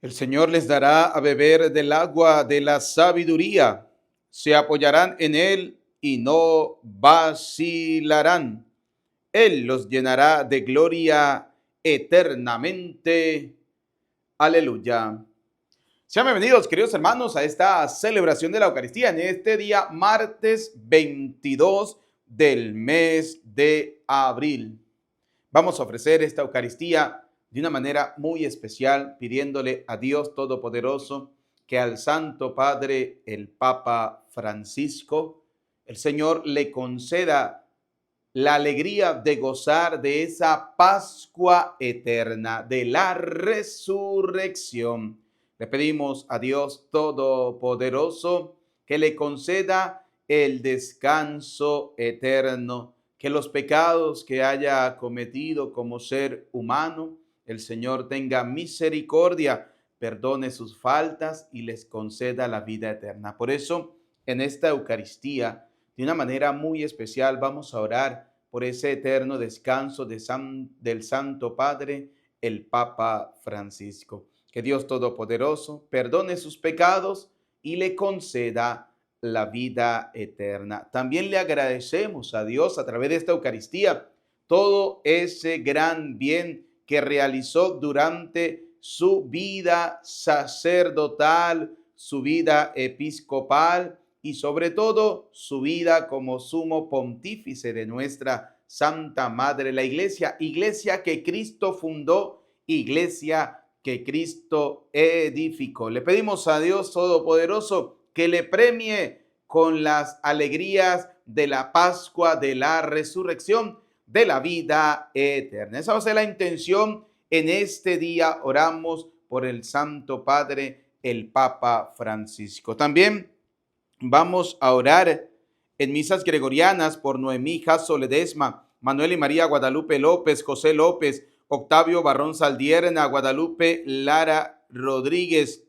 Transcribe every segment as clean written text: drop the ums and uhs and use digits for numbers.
El Señor les dará a beber del agua de la sabiduría. Se apoyarán en Él y no vacilarán. Él los llenará de gloria eternamente. Aleluya. Sean bienvenidos, queridos hermanos, a esta celebración de la Eucaristía en este día martes 22 del mes de abril. Vamos a ofrecer esta Eucaristía de una manera muy especial, pidiéndole a Dios Todopoderoso que al Santo Padre, el Papa Francisco, el Señor le conceda la alegría de gozar de esa Pascua eterna, de la resurrección. Le pedimos a Dios Todopoderoso que le conceda el descanso eterno, que los pecados que haya cometido como ser humano, el Señor tenga misericordia, perdone sus faltas y les conceda la vida eterna. Por eso, en esta Eucaristía, de una manera muy especial, vamos a orar por ese eterno descanso del Santo Padre, el Papa Francisco. Que Dios Todopoderoso perdone sus pecados y le conceda la vida eterna. También le agradecemos a Dios a través de esta Eucaristía todo ese gran bien que realizó durante su vida sacerdotal, su vida episcopal y sobre todo su vida como sumo pontífice de nuestra Santa Madre, la Iglesia, iglesia que Cristo fundó, iglesia que Cristo edificó. Le pedimos a Dios Todopoderoso que le premie con las alegrías de la Pascua, de la resurrección, de la vida eterna. Esa va a ser la intención. En este día oramos por el Santo Padre, el Papa Francisco. También vamos a orar en misas gregorianas por Noemí Jasso Ledesma, Manuel y María Guadalupe López, José López, Octavio Barrón Saldierna, Guadalupe Lara Rodríguez,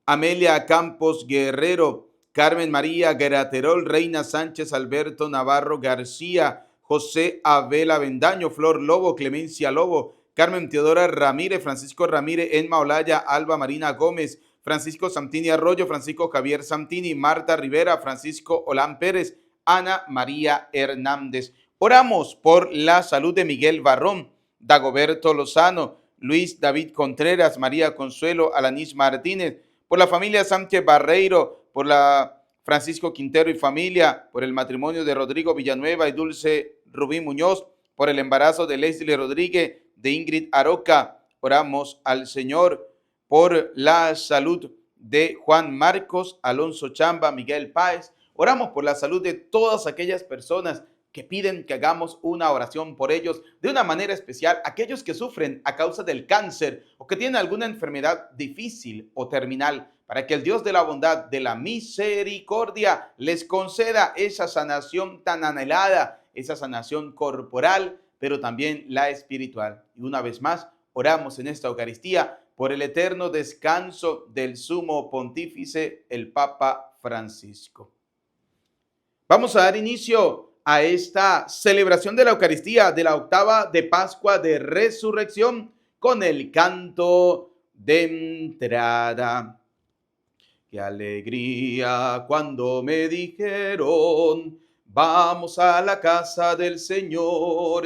Amelia Campos Guerrero, Carmen María Graterol, Reina Sánchez, Alberto Navarro García, José Abel Avendaño, Flor Lobo, Clemencia Lobo, Carmen Teodora Ramírez, Francisco Ramírez, Enma Olaya, Alba Marina Gómez, Francisco Santini Arroyo, Francisco Javier Santini, Marta Rivera, Francisco Olán Pérez, Ana María Hernández. Oramos por la salud de Miguel Barrón, Dagoberto Lozano, Luis David Contreras, María Consuelo Alanis Martínez, por la familia Sánchez Barreiro, por la Francisco Quintero y familia, por el matrimonio de Rodrigo Villanueva y Dulce Rubí Muñoz, por el embarazo de Leslie Rodríguez, de Ingrid Aroca. Oramos al Señor por la salud de Juan Marcos, Alonso Chamba, Miguel Páez. Oramos por la salud de todas aquellas personas que piden que hagamos una oración por ellos de una manera especial, aquellos que sufren a causa del cáncer o que tienen alguna enfermedad difícil o terminal, para que el Dios de la bondad, de la misericordia, les conceda esa sanación tan anhelada, esa sanación corporal, pero también la espiritual. Y una vez más, oramos en esta Eucaristía por el eterno descanso del sumo pontífice, el Papa Francisco. Vamos a dar inicio a esta celebración de la Eucaristía de la octava de Pascua de Resurrección con el canto de entrada. Qué alegría cuando me dijeron, vamos a la casa del Señor.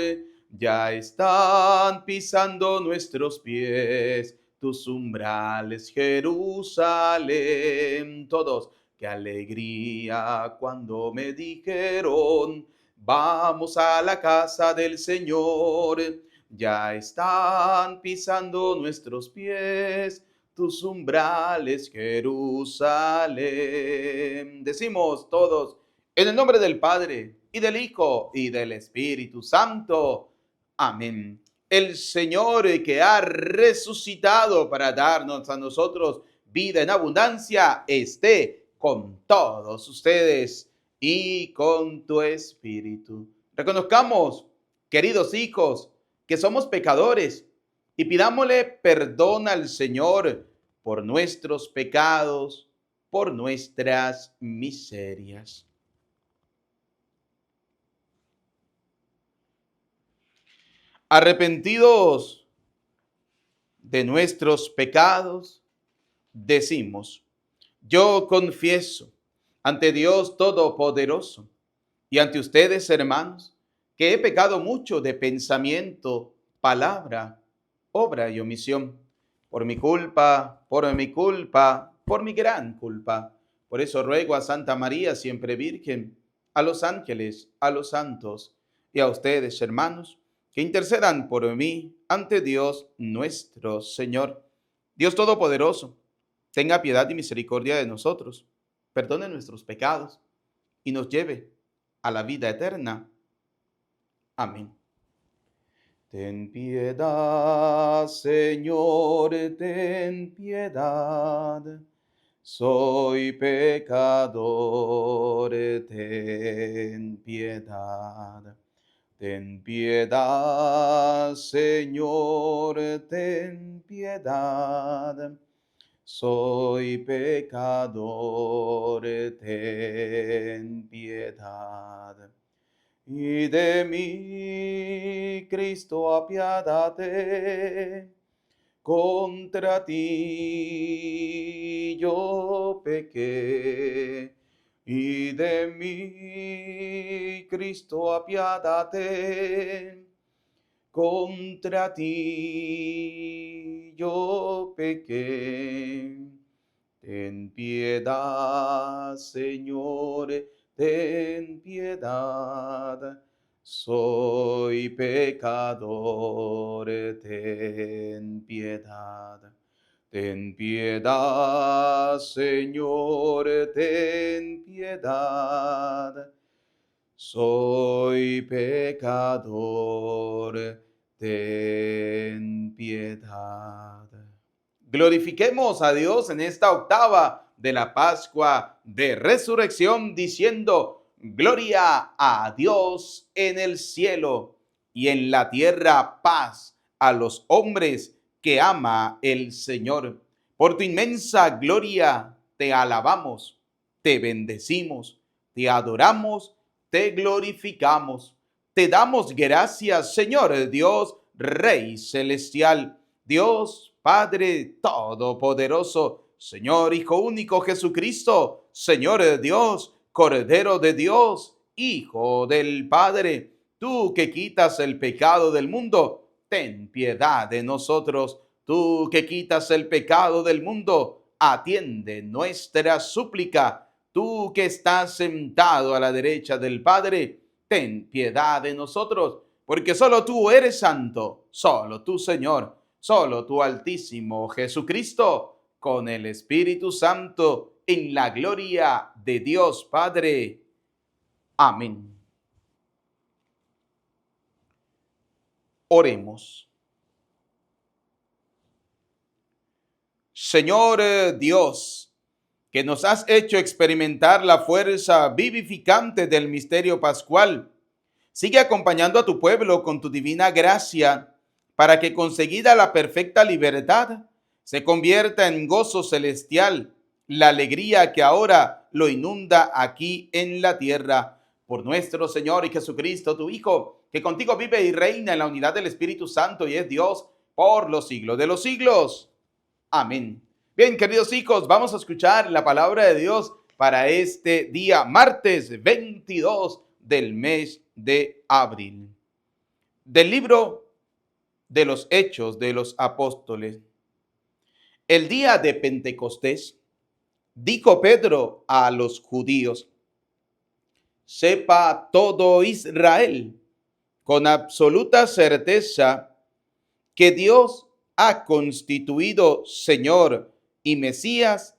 Ya están pisando nuestros pies tus umbrales, Jerusalén. Todos. Qué alegría cuando me dijeron, vamos a la casa del Señor. Ya están pisando nuestros pies tus umbrales, Jerusalén. Decimos todos, en el nombre del Padre, y del Hijo, y del Espíritu Santo. Amén. El Señor que ha resucitado para darnos a nosotros vida en abundancia, esté con todos ustedes y con tu espíritu. Reconozcamos, queridos hijos, que somos pecadores y pidámosle perdón al Señor por nuestros pecados, por nuestras miserias. Arrepentidos de nuestros pecados, decimos: yo confieso ante Dios Todopoderoso y ante ustedes, hermanos, que he pecado mucho de pensamiento, palabra, obra y omisión, por mi culpa, por mi gran culpa. Por eso ruego a Santa María, siempre Virgen, a los ángeles, a los santos y a ustedes, hermanos, que intercedan por mí ante Dios nuestro Señor. Dios Todopoderoso, tenga piedad y misericordia de nosotros, perdone nuestros pecados y nos lleve a la vida eterna. Amén. Ten piedad, Señor, ten piedad. Soy pecador, ten piedad. Ten piedad, Señor, ten piedad. Soy pecador, ten piedad. Y de mí, Cristo, apiádate. Contra ti yo pequé. Y de mí, Cristo, apiádate. Contra ti yo pequé. Ten piedad, Señor, ten piedad. Soy pecador, ten piedad. Ten piedad, Señor, ten piedad. Soy pecador, ten piedad. Glorifiquemos a Dios en esta octava de la Pascua de Resurrección, diciendo: gloria a Dios en el cielo y en la tierra paz a los hombres que ama el Señor. Por tu inmensa gloria te alabamos, te bendecimos, te adoramos, te glorificamos. Te damos gracias, Señor Dios, Rey celestial, Dios Padre todopoderoso, Señor Hijo único Jesucristo, Señor de Dios, Cordero de Dios, Hijo del Padre. Tú que quitas el pecado del mundo, ten piedad de nosotros. Tú que quitas el pecado del mundo, atiende nuestra súplica. Tú que estás sentado a la derecha del Padre, ten piedad de nosotros, porque solo tú eres santo, solo tú, Señor, solo tú, Altísimo Jesucristo, con el Espíritu Santo, en la gloria de Dios Padre. Amén. Oremos. Señor Dios, que nos has hecho experimentar la fuerza vivificante del misterio pascual, sigue acompañando a tu pueblo con tu divina gracia, para que, conseguida la perfecta libertad, se convierta en gozo celestial la alegría que ahora lo inunda aquí en la tierra. Por nuestro Señor y Jesucristo, tu Hijo, que contigo vive y reina en la unidad del Espíritu Santo y es Dios por los siglos de los siglos. Amén. Bien, queridos hijos, vamos a escuchar la palabra de Dios para este día, martes 22 del mes de abril. Del libro de los Hechos de los Apóstoles. El día de Pentecostés, dijo Pedro a los judíos: sepa todo Israel con absoluta certeza que Dios ha constituido Señor y Mesías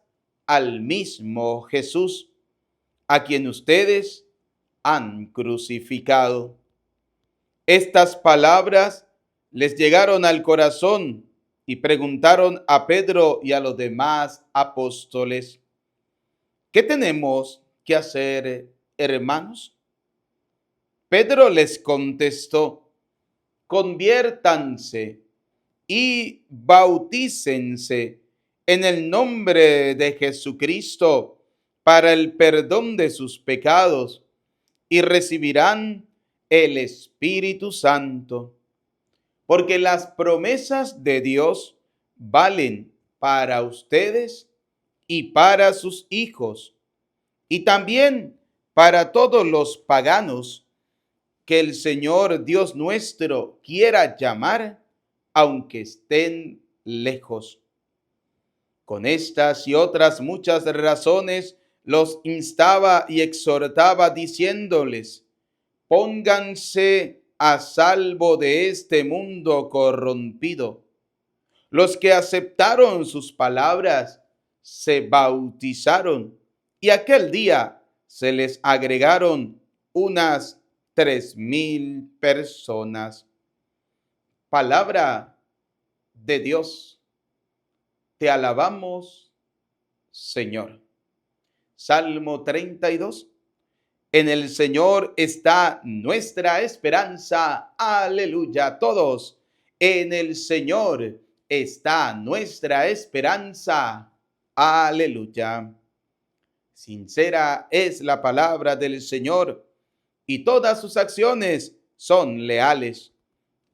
al mismo Jesús, a quien ustedes han crucificado. Estas palabras les llegaron al corazón y preguntaron a Pedro y a los demás apóstoles: ¿qué tenemos que hacer, hermanos? Pedro les contestó: conviértanse y bautícense en el nombre de Jesucristo para el perdón de sus pecados y recibirán el Espíritu Santo, porque las promesas de Dios valen para ustedes y para sus hijos, y también para todos los paganos que el Señor Dios nuestro quiera llamar, aunque estén lejos. Con estas y otras muchas razones los instaba y exhortaba diciéndoles: pónganse a salvo de este mundo corrompido. Los que aceptaron sus palabras se bautizaron, y aquel día se les agregaron unas 3,000 personas. Palabra de Dios. Te alabamos, Señor. Salmo 32. En el Señor está nuestra esperanza. Aleluya. Todos. En el Señor está nuestra esperanza. Aleluya. Sincera es la palabra del Señor, y todas sus acciones son leales.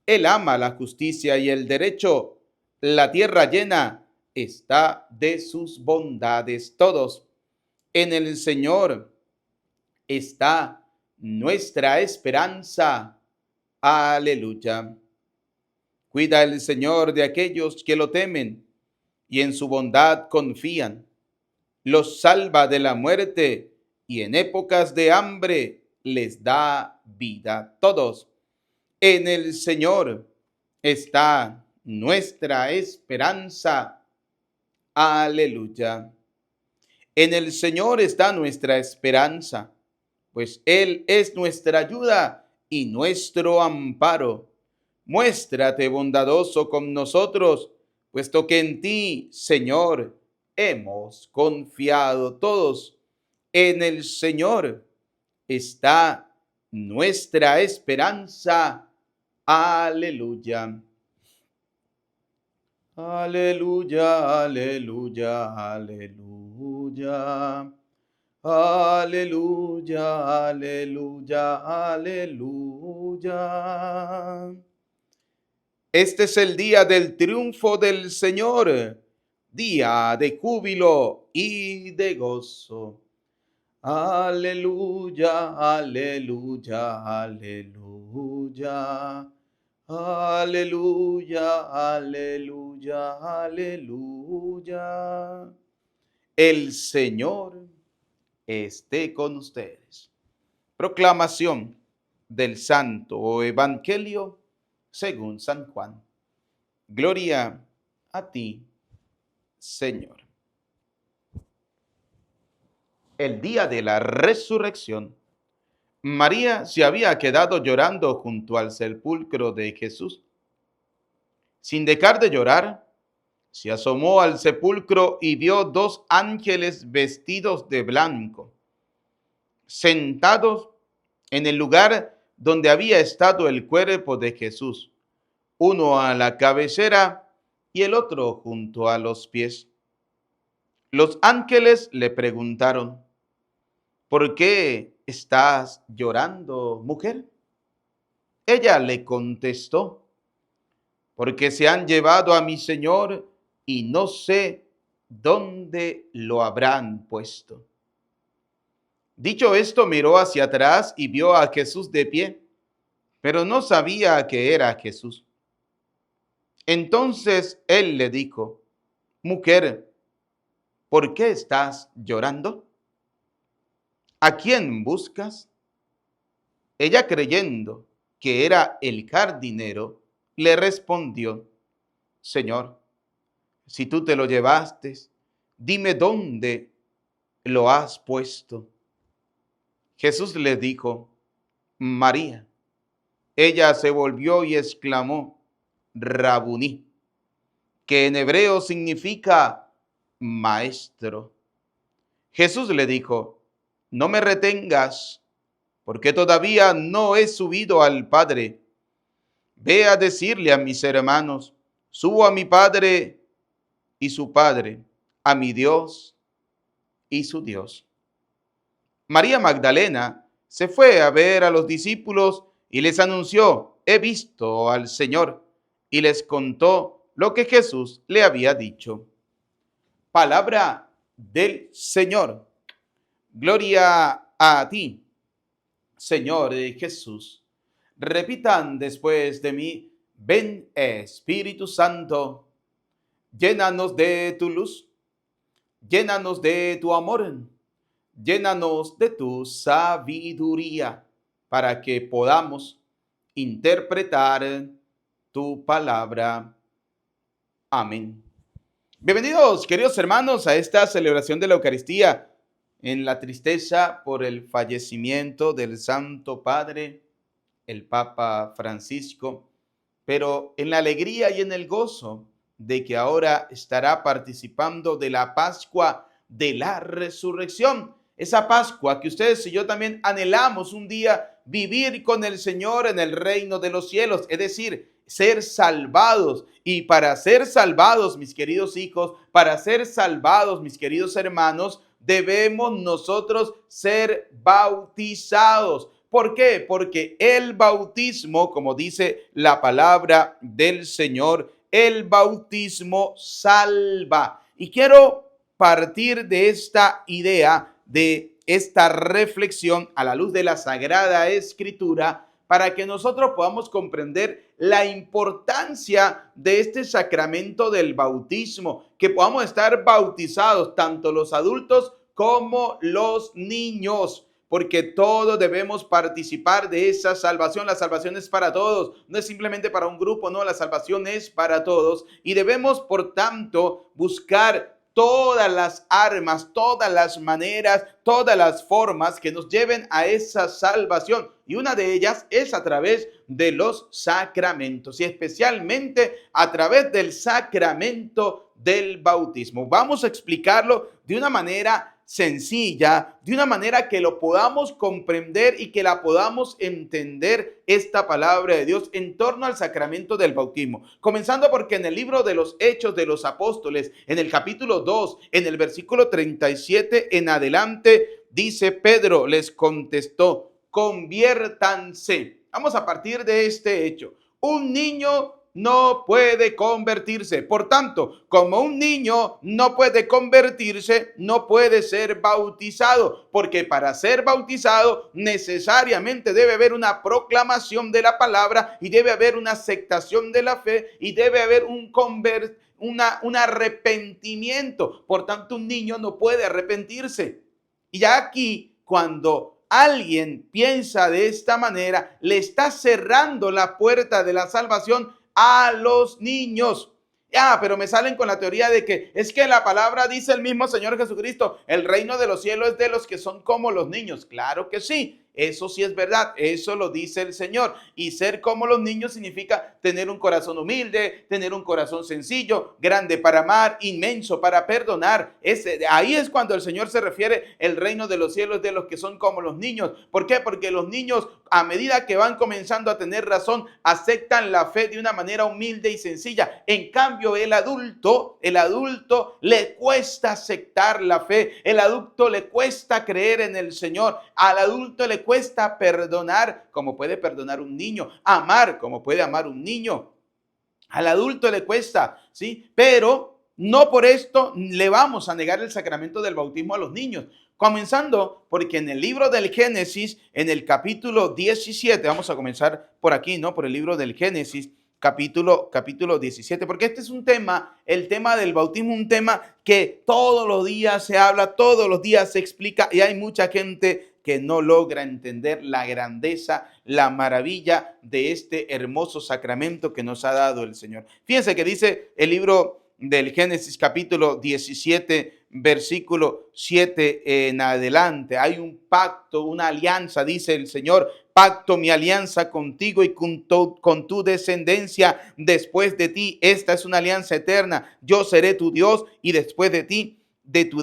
Él ama la justicia y el derecho. La tierra llena está de sus bondades. Todos. En el Señor está nuestra esperanza. Aleluya. Cuida el Señor de aquellos que lo temen y en su bondad confían. Los salva de la muerte y en épocas de hambre les da vida. Todos. En el Señor está nuestra esperanza. Aleluya. En el Señor está nuestra esperanza, pues Él es nuestra ayuda y nuestro amparo. Muéstrate bondadoso con nosotros, puesto que en ti, Señor, hemos confiado todos. En el Señor está nuestra esperanza. Aleluya. Aleluya, aleluya, aleluya. Aleluya, aleluya, aleluya. Este es el día del triunfo del Señor, día de júbilo y de gozo. Aleluya, aleluya, aleluya. Aleluya, aleluya, aleluya. El Señor esté con ustedes. Proclamación del Santo Evangelio según San Juan. Gloria a ti, Señor. El día de la resurrección, María se había quedado llorando junto al sepulcro de Jesús. Sin dejar de llorar, se asomó al sepulcro y vio dos ángeles vestidos de blanco, sentados en el lugar donde había estado el cuerpo de Jesús, uno a la cabecera y el otro junto a los pies. Los ángeles le preguntaron: ¿por qué estás llorando, mujer? Ella le contestó: porque se han llevado a mi Señor y no sé dónde lo habrán puesto. Dicho esto, miró hacia atrás y vio a Jesús de pie, pero no sabía que era Jesús. Entonces él le dijo: mujer, ¿por qué estás llorando? ¿A quién buscas? Ella, creyendo que era el jardinero, le respondió: Señor, si tú te lo llevaste, dime dónde lo has puesto. Jesús le dijo: María. Ella se volvió y exclamó: Rabuní, que en hebreo significa maestro. Jesús le dijo: no me retengas, porque todavía no he subido al Padre. Ve a decirle a mis hermanos: subo a mi Padre y su Padre, a mi Dios y su Dios. María Magdalena se fue a ver a los discípulos y les anunció: he visto al Señor, y les contó lo que Jesús le había dicho. Palabra del Señor. Gloria a ti, Señor Jesús. Repitan después de mí: ven, Espíritu Santo, llénanos de tu luz, llénanos de tu amor, llénanos de tu sabiduría, para que podamos interpretar tu palabra. Amén. Bienvenidos, queridos hermanos, a esta celebración de la Eucaristía, en la tristeza por el fallecimiento del Santo Padre, el Papa Francisco, pero en la alegría y en el gozo de que ahora estará participando de la Pascua de la Resurrección. Esa Pascua que ustedes y yo también anhelamos un día vivir con el Señor en el reino de los cielos, es decir, ser salvados. Y para ser salvados, mis queridos hijos, para ser salvados, mis queridos hermanos, debemos nosotros ser bautizados. ¿Por qué? Porque el bautismo, como dice la palabra del Señor, el bautismo salva. Y quiero partir de esta idea, de esta reflexión a la luz de la Sagrada Escritura, para que nosotros podamos comprender la importancia de este sacramento del bautismo, que podamos estar bautizados tanto los adultos como los niños, porque todos debemos participar de esa salvación. La salvación es para todos, no es simplemente para un grupo, no, la salvación es para todos y debemos, por tanto, buscar todas las armas, todas las maneras, todas las formas que nos lleven a esa salvación. Y una de ellas es a través de los sacramentos y especialmente a través del sacramento del bautismo. Vamos a explicarlo de una manera sencilla, de una manera que lo podamos comprender y que la podamos entender, esta palabra de Dios en torno al sacramento del bautismo. Comenzando porque en el libro de los Hechos de los Apóstoles, en el capítulo 2, en el versículo 37 en adelante, dice: Pedro les contestó: conviértanse. Vamos a partir de este hecho. Un niño no puede convertirse. Por tanto, como un niño no puede convertirse, no puede ser bautizado, porque para ser bautizado necesariamente debe haber una proclamación de la palabra y debe haber una aceptación de la fe y debe haber un arrepentimiento. Por tanto, un niño no puede arrepentirse. Y ya aquí, cuando alguien piensa de esta manera, le está cerrando la puerta de la salvación a los niños. Pero me salen con la teoría de que es que la palabra dice el mismo Señor Jesucristo: el reino de los cielos es de los que son como los niños. Claro que sí, eso sí es verdad, eso lo dice el Señor. Y ser como los niños significa tener un corazón humilde, tener un corazón sencillo, grande para amar, inmenso para perdonar. Ahí es cuando el Señor se refiere: el reino de los cielos de los que son como los niños. ¿Por qué? Porque los niños, a medida que van comenzando a tener razón, aceptan la fe de una manera humilde y sencilla. En cambio, el adulto le cuesta aceptar la fe. El adulto le cuesta creer en el Señor. Al adulto le cuesta perdonar como puede perdonar un niño, amar como puede amar un niño. Al adulto le cuesta, ¿sí? Pero no por esto le vamos a negar el sacramento del bautismo a los niños. Comenzando porque en el libro del Génesis, en el capítulo 17, vamos a comenzar por aquí, ¿no? Por el libro del Génesis, capítulo 17, porque este es un tema, el tema del bautismo, un tema que todos los días se habla, todos los días se explica y hay mucha gente que no logra entender la grandeza, la maravilla de este hermoso sacramento que nos ha dado el Señor. Fíjense que dice el libro del Génesis capítulo 17, versículo 7 en adelante. Hay un pacto, una alianza, dice el Señor: pacto mi alianza contigo y con tu descendencia después de ti. Esta es una alianza eterna. Yo seré tu Dios y después de ti, de tu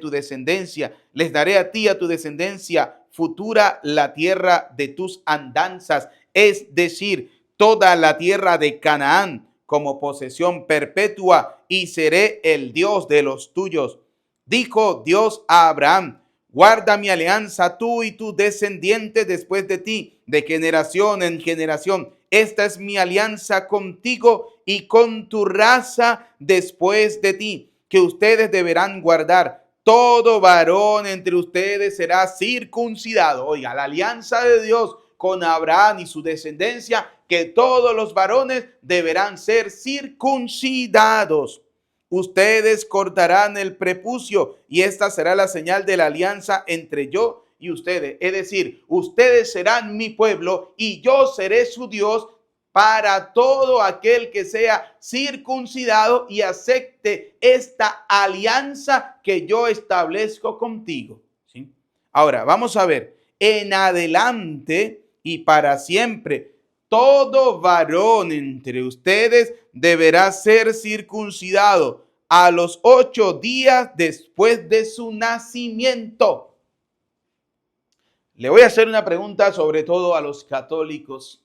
descendencia. Les daré a ti, a tu descendencia futura, la tierra de tus andanzas, es decir, toda la tierra de Canaán, como posesión perpetua, y seré el Dios de los tuyos. Dijo Dios a Abraham: guarda mi alianza, tú y tu descendiente después de ti, de generación en generación. esta es mi alianza contigo y con tu raza después de ti, que ustedes deberán guardar. Todo varón entre ustedes será circuncidado. Oiga, la alianza de Dios con Abraham y su descendencia, que todos los varones deberán ser circuncidados. Ustedes cortarán el prepucio y esta será la señal de la alianza entre yo y ustedes. Es decir, ustedes serán mi pueblo y yo seré su Dios para todo aquel que sea circuncidado y acepte esta alianza que yo establezco contigo. ¿Sí? Ahora, vamos a ver, en adelante y para siempre, todo varón entre ustedes deberá ser circuncidado a los 8 días después de su nacimiento. Le voy a hacer una pregunta sobre todo a los católicos.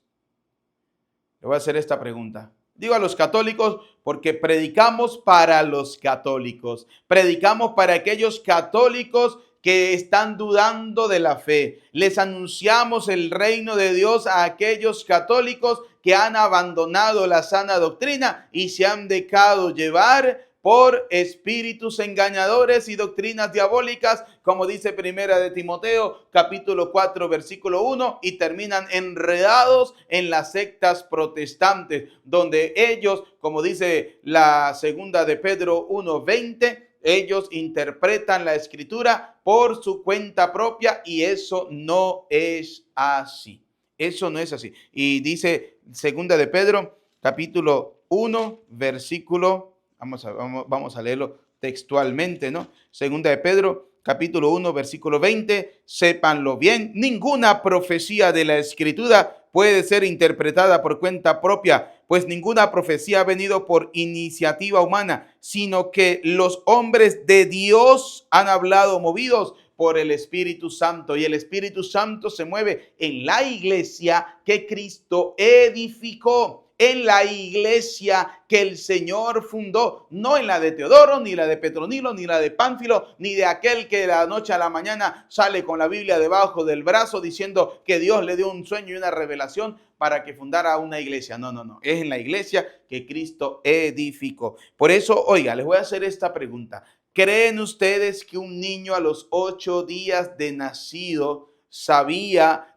Le voy a hacer esta pregunta. Digo a los católicos porque predicamos para los católicos. Predicamos para aquellos católicos que están dudando de la fe. Les anunciamos el reino de Dios a aquellos católicos que han abandonado la sana doctrina y se han dejado llevar por espíritus engañadores y doctrinas diabólicas, como dice Primera de Timoteo, capítulo 4, versículo 1, y terminan enredados en las sectas protestantes, donde ellos, como dice la Segunda de Pedro 1:20, ellos interpretan la escritura por su cuenta propia y eso no es así. Eso no es así. Y dice Segunda de Pedro, capítulo 1, versículo, vamos a leerlo textualmente, ¿no? Segunda de Pedro, capítulo 1, versículo 20, sépanlo bien, ninguna profecía de la escritura puede ser interpretada por cuenta propia, pues ninguna profecía ha venido por iniciativa humana, sino que los hombres de Dios han hablado movidos por el Espíritu Santo, y el Espíritu Santo se mueve en la iglesia que Cristo edificó, en la iglesia que el Señor fundó, no en la de Teodoro, ni la de Petronilo, ni la de Pánfilo, ni de aquel que de la noche a la mañana sale con la Biblia debajo del brazo diciendo que Dios le dio un sueño y una revelación para que fundara una iglesia. No, no, no. Es en la iglesia que Cristo edificó. Por eso, oiga, les voy a hacer esta pregunta. ¿Creen ustedes que un niño a los 8 días de nacido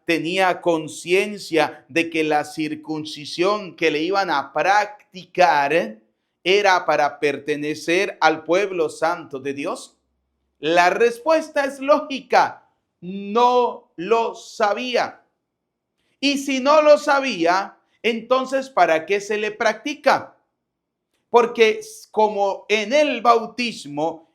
tenía conciencia de que la circuncisión que le iban a practicar era para pertenecer al pueblo santo de Dios? La respuesta es lógica. No lo sabía. Y si no lo sabía, entonces ¿para qué se le practica? Porque como en el bautismo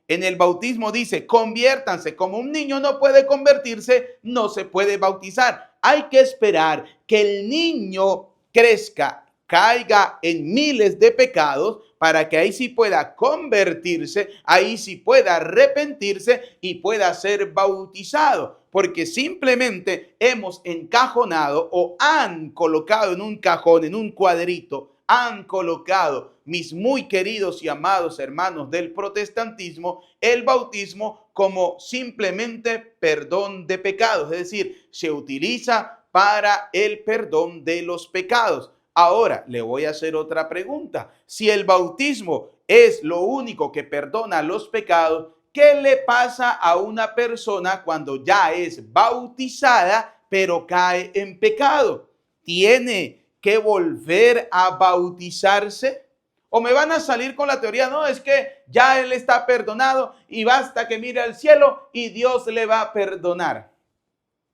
dice, conviértanse. Como un niño no puede convertirse, no se puede bautizar. Hay que esperar que el niño crezca, caiga en miles de pecados, para que ahí sí pueda convertirse, ahí sí pueda arrepentirse y pueda ser bautizado. Porque simplemente hemos encajonado o han colocado en un cajón, en un cuadrito, han colocado, mis muy queridos y amados hermanos del protestantismo, el bautismo como simplemente perdón de pecados. Es decir, se utiliza para el perdón de los pecados. Ahora, le voy a hacer otra pregunta. Si el bautismo es lo único que perdona los pecados, ¿qué le pasa a una persona cuando ya es bautizada, pero cae en pecado? ¿Tiene que volver a bautizarse? ¿O me van a salir con la teoría? No, es que ya él está perdonado y basta que mire al cielo y Dios le va a perdonar.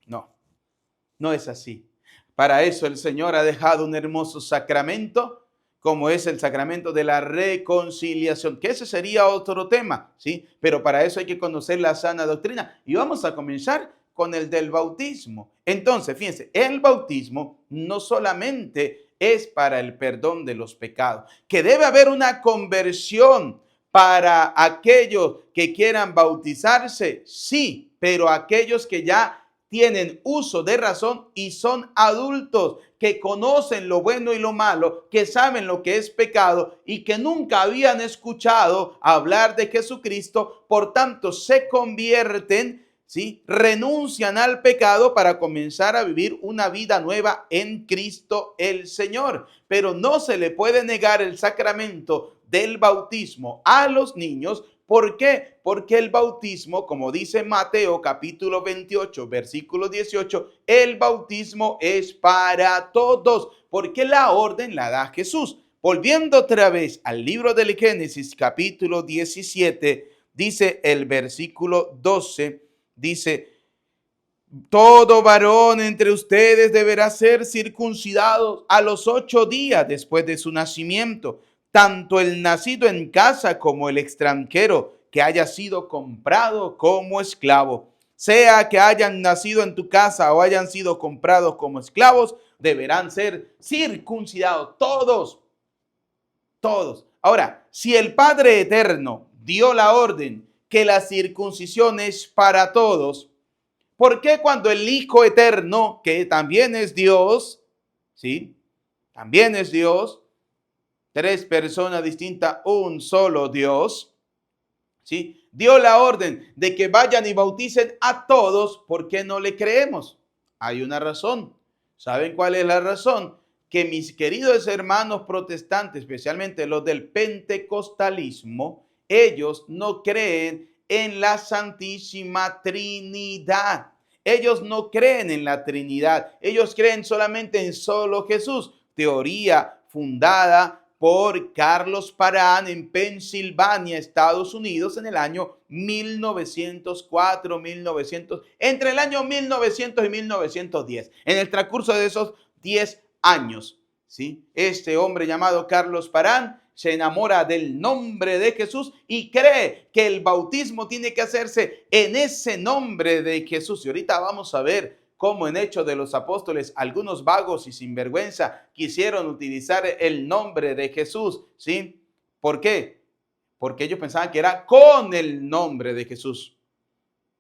No, no es así. Para eso el Señor ha dejado un hermoso sacramento, como es el sacramento de la reconciliación, que ese sería otro tema, ¿sí? Pero para eso hay que conocer la sana doctrina. Y vamos a comenzar con el del bautismo. Entonces, fíjense, el bautismo no solamente es para el perdón de los pecados, que debe haber una conversión para aquellos que quieran bautizarse, sí, pero aquellos que ya tienen uso de razón y son adultos, que conocen lo bueno y lo malo, que saben lo que es pecado y que nunca habían escuchado hablar de Jesucristo, por tanto se convierten, ¿sí? Renuncian al pecado para comenzar a vivir una vida nueva en Cristo el Señor. Pero no se le puede negar el sacramento del bautismo a los niños. ¿Por qué? Porque el bautismo, como dice Mateo capítulo 28, versículo 18, el bautismo es para todos, porque la orden la da Jesús. Volviendo otra vez al libro del Génesis capítulo 17, dice el versículo 12, dice: todo varón entre ustedes deberá ser circuncidado a los 8 días después de su nacimiento, tanto el nacido en casa como el extranjero que haya sido comprado como esclavo. Sea que hayan nacido en tu casa o hayan sido comprados como esclavos, deberán ser circuncidados todos, todos. Ahora, si el Padre Eterno dio la orden que la circuncisión es para todos, ¿por qué cuando el Hijo Eterno, que también es Dios, ¿sí? También es Dios, tres personas distintas, un solo Dios, ¿sí? Dio la orden de que vayan y bauticen a todos, ¿por qué no le creemos? Hay una razón. ¿Saben cuál es la razón? Que mis queridos hermanos protestantes, especialmente los del pentecostalismo, ellos no creen en la Santísima Trinidad. Ellos no creen en la Trinidad. Ellos creen solamente en solo Jesús. Teoría fundada por Carlos Parán en Pensilvania, Estados Unidos, en el año 1904, 1900, entre el año 1900 y 1910. En el transcurso de esos 10 años, ¿sí? Este hombre llamado Carlos Parán se enamora del nombre de Jesús y cree que el bautismo tiene que hacerse en ese nombre de Jesús. Y ahorita vamos a ver cómo en Hechos de los Apóstoles algunos vagos y sinvergüenza quisieron utilizar el nombre de Jesús, ¿sí? ¿Por qué? Porque ellos pensaban que era con el nombre de Jesús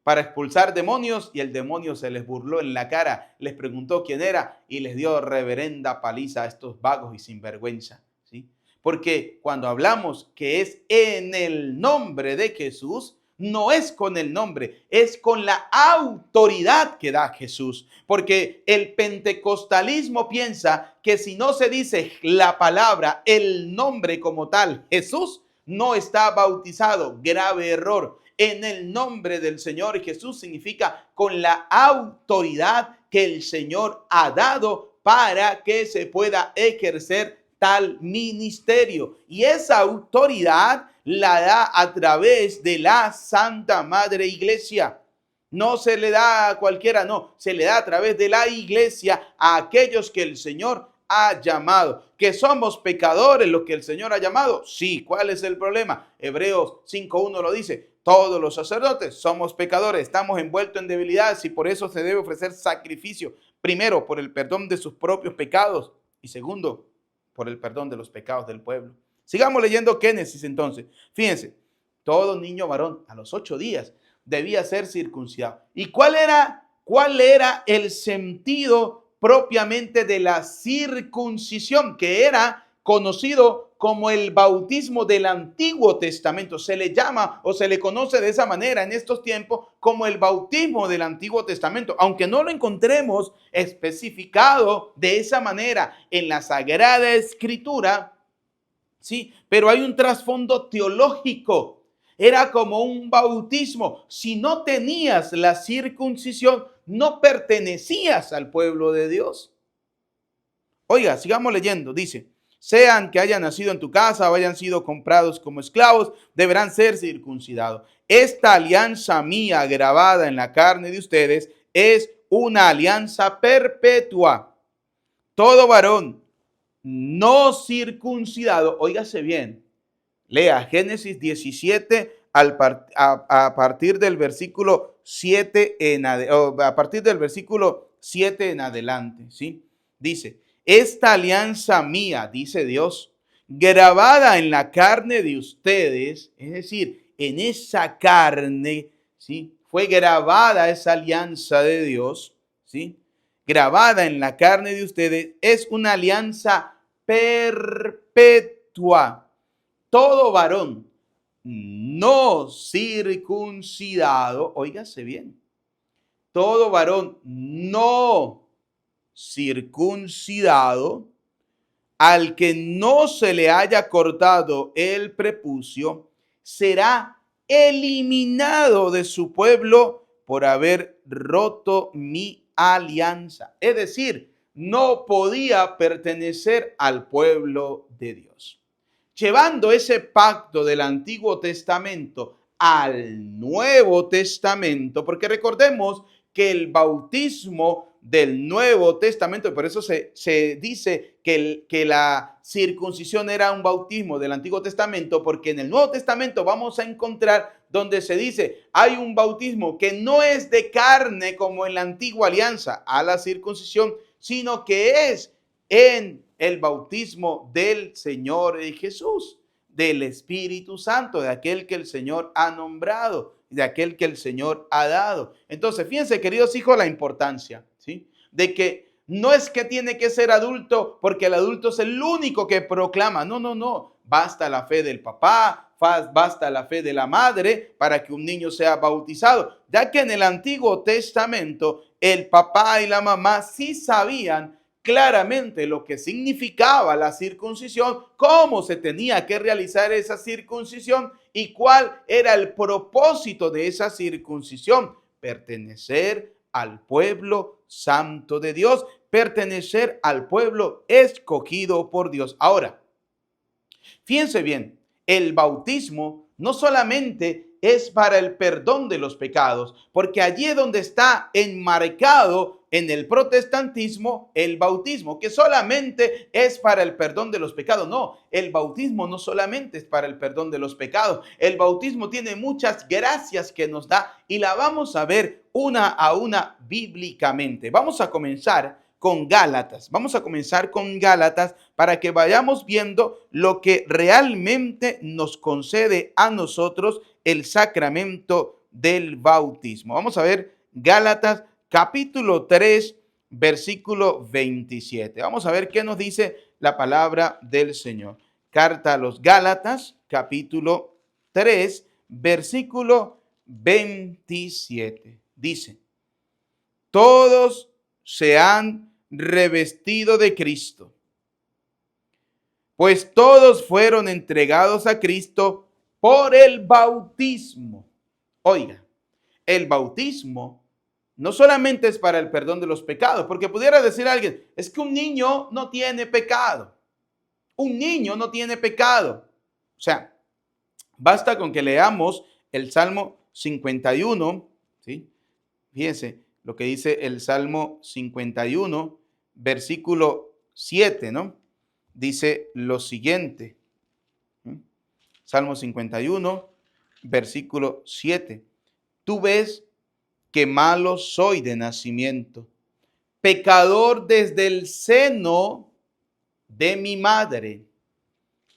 para expulsar demonios, y el demonio se les burló en la cara, les preguntó quién era y les dio reverenda paliza a estos vagos y sinvergüenza, ¿sí? Porque cuando hablamos que es en el nombre de Jesús, no es con el nombre, es con la autoridad que da Jesús. Porque el pentecostalismo piensa que si no se dice la palabra, el nombre como tal, Jesús, no está bautizado. Grave error. En el nombre del Señor Jesús significa con la autoridad que el Señor ha dado para que se pueda ejercer tal ministerio. Y esa autoridad la da a través de la Santa Madre Iglesia. No se le da a cualquiera, no, se le da a través de la Iglesia a aquellos que el Señor ha llamado. ¿Que somos pecadores los que el Señor ha llamado? Sí. ¿Cuál es el problema? Hebreos 5:1 lo dice. Todos los sacerdotes somos pecadores, estamos envueltos en debilidades y por eso se debe ofrecer sacrificio. Primero, por el perdón de sus propios pecados y segundo, por el perdón de los pecados del pueblo. Sigamos leyendo Génesis entonces. Fíjense, todo niño varón a los 8 días debía ser circuncidado. ¿Y cuál era el sentido propiamente de la circuncisión? Que era conocido como el bautismo del Antiguo Testamento. Se le llama o se le conoce de esa manera en estos tiempos como el bautismo del Antiguo Testamento, aunque no lo encontremos especificado de esa manera en la Sagrada Escritura, sí, pero hay un trasfondo teológico. Era como un bautismo. Si no tenías la circuncisión, no pertenecías al pueblo de Dios. Oiga, sigamos leyendo. Dice: sean que hayan nacido en tu casa o hayan sido comprados como esclavos, deberán ser circuncidados. Esta alianza mía grabada en la carne de ustedes es una alianza perpetua. Todo varón no circuncidado, óigase bien, lea Génesis 17 a partir del versículo 7 a partir del versículo 7 en adelante, ¿sí? Dice: esta alianza mía, dice Dios, grabada en la carne de ustedes, es decir, en esa carne, ¿sí? Fue grabada esa alianza de Dios, ¿sí? Grabada en la carne de ustedes, es una alianza perpetua. Todo varón no circuncidado, óigase bien, todo varón no circuncidado, al que no se le haya cortado el prepucio, será eliminado de su pueblo por haber roto mi alianza. Es decir, no podía pertenecer al pueblo de Dios. Llevando ese pacto del Antiguo Testamento al Nuevo Testamento, porque recordemos que el bautismo del Nuevo Testamento, y por eso se dice que la circuncisión era un bautismo del Antiguo Testamento, porque en el Nuevo Testamento vamos a encontrar donde se dice, hay un bautismo que no es de carne como en la antigua alianza a la circuncisión, sino que es en el bautismo del Señor Jesús, del Espíritu Santo, de aquel que el Señor ha nombrado, de aquel que el Señor ha dado. Entonces, fíjense, queridos hijos, la importancia, ¿sí?, de que no es que tiene que ser adulto porque el adulto es el único que proclama. No, no, no. Basta la fe del papá, basta la fe de la madre para que un niño sea bautizado. Ya que en el Antiguo Testamento el papá y la mamá sí sabían claramente lo que significaba la circuncisión, cómo se tenía que realizar esa circuncisión y cuál era el propósito de esa circuncisión: pertenecer al pueblo santo de Dios, pertenecer al pueblo escogido por Dios. Ahora, fíjense bien, el bautismo no solamente es para el perdón de los pecados, porque allí es donde está enmarcado en el protestantismo el bautismo, que solamente es para el perdón de los pecados. No, el bautismo no solamente es para el perdón de los pecados. El bautismo tiene muchas gracias que nos da y la vamos a ver una a una bíblicamente. Vamos a comenzar con Gálatas. Vamos a comenzar con Gálatas para que vayamos viendo lo que realmente nos concede a nosotros el sacramento del bautismo. Vamos a ver Gálatas capítulo 3, versículo 27. Vamos a ver qué nos dice la palabra del Señor. Carta a los Gálatas, capítulo 3, versículo 27. Dice: todos se han revestido de Cristo, pues todos fueron entregados a Cristo por el bautismo. Oiga, el bautismo no solamente es para el perdón de los pecados, porque pudiera decir alguien, es que un niño no tiene pecado. Un niño no tiene pecado. O sea, basta con que leamos el Salmo 51, ¿sí? Fíjense lo que dice el Salmo 51, versículo 7, ¿no? Dice lo siguiente. Salmo 51, versículo 7. Tú ves que malo soy de nacimiento, pecador desde el seno de mi madre.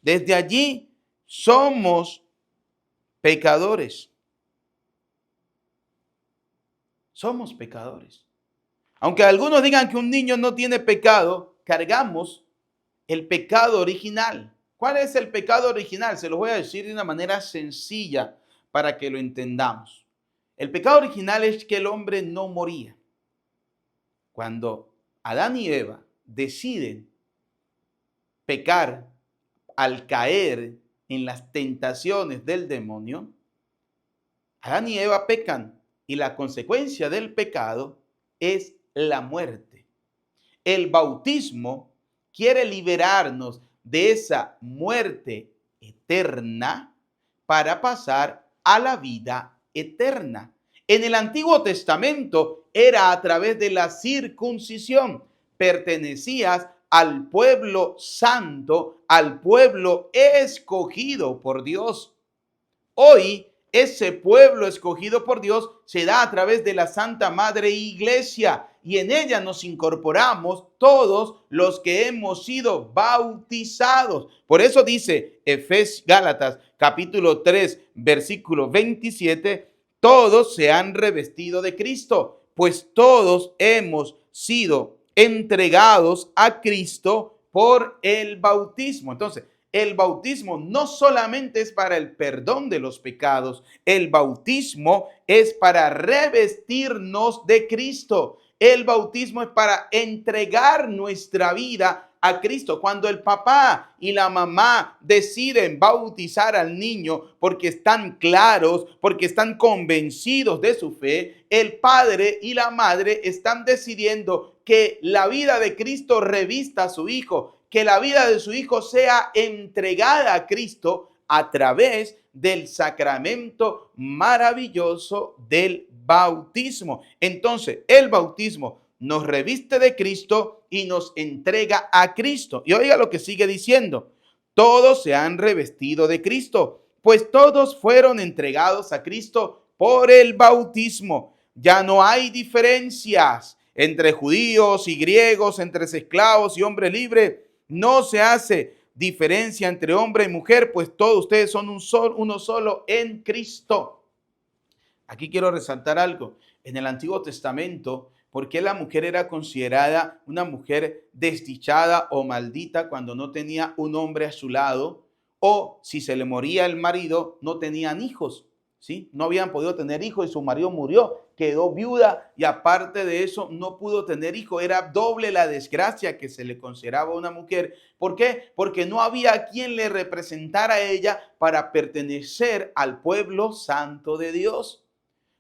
Desde allí somos pecadores. Somos pecadores. Aunque algunos digan que un niño no tiene pecado, cargamos el pecado original. ¿Cuál es el pecado original? Se lo voy a decir de una manera sencilla para que lo entendamos. El pecado original es que el hombre no moría. Cuando Adán y Eva deciden pecar al caer en las tentaciones del demonio, Adán y Eva pecan y la consecuencia del pecado es la muerte. El bautismo quiere liberarnos de esa muerte eterna para pasar a la vida eterna. En el Antiguo Testamento era a través de la circuncisión. Pertenecías al pueblo santo, al pueblo escogido por Dios. Hoy ese pueblo escogido por Dios se da a través de la Santa Madre Iglesia y en ella nos incorporamos todos los que hemos sido bautizados. Por eso dice Gálatas capítulo 3 versículo 27, todos se han revestido de Cristo, pues todos hemos sido entregados a Cristo por el bautismo. Entonces, el bautismo no solamente es para el perdón de los pecados, el bautismo es para revestirnos de Cristo. El bautismo es para entregar nuestra vida a Cristo. Cuando el papá y la mamá deciden bautizar al niño porque están claros, porque están convencidos de su fe, el padre y la madre están decidiendo que la vida de Cristo revista a su hijo, que la vida de su hijo sea entregada a Cristo a través del sacramento maravilloso del bautismo. Entonces, el bautismo nos reviste de Cristo y nos entrega a Cristo. Y oiga lo que sigue diciendo: todos se han revestido de Cristo, pues todos fueron entregados a Cristo por el bautismo. Ya no hay diferencias entre judíos y griegos, entre esclavos y hombre libre. No se hace diferencia entre hombre y mujer, pues todos ustedes son uno solo en Cristo. Aquí quiero resaltar algo. En el Antiguo Testamento, ¿por qué la mujer era considerada una mujer desdichada o maldita cuando no tenía un hombre a su lado? O si se le moría el marido, no tenían hijos, ¿sí? No habían podido tener hijos y su marido murió, quedó viuda y aparte de eso no pudo tener hijo. Era doble la desgracia que se le consideraba a una mujer. ¿Por qué? Porque no había quien le representara a ella para pertenecer al pueblo santo de Dios.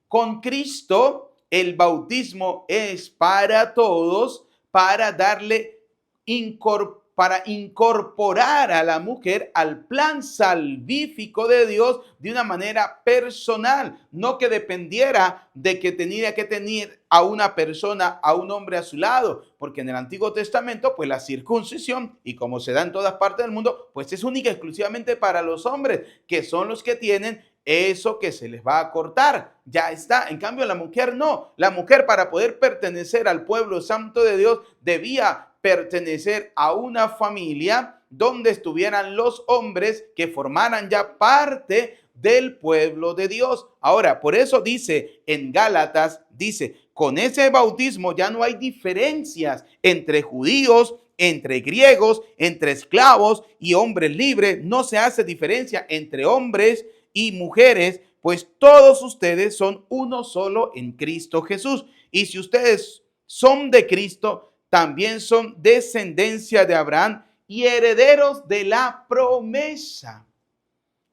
Con Cristo, el bautismo es para todos, para darle para incorporar a la mujer al plan salvífico de Dios de una manera personal, no que dependiera de que tenía que tener a una persona, a un hombre a su lado, porque en el Antiguo Testamento, pues la circuncisión, y como se da en todas partes del mundo, pues es única y exclusivamente para los hombres, que son los que tienen eso que se les va a cortar. Ya está. En cambio, la mujer no. La mujer, para poder pertenecer al pueblo santo de Dios, debía pertenecer a una familia donde estuvieran los hombres que formaran ya parte del pueblo de Dios. Ahora, por eso dice en Gálatas, dice, con ese bautismo ya no hay diferencias entre judíos, entre griegos, entre esclavos y hombres libres. No se hace diferencia entre hombres y mujeres, pues todos ustedes son uno solo en Cristo Jesús. Y si ustedes son de Cristo, también son descendencia de Abraham y herederos de la promesa.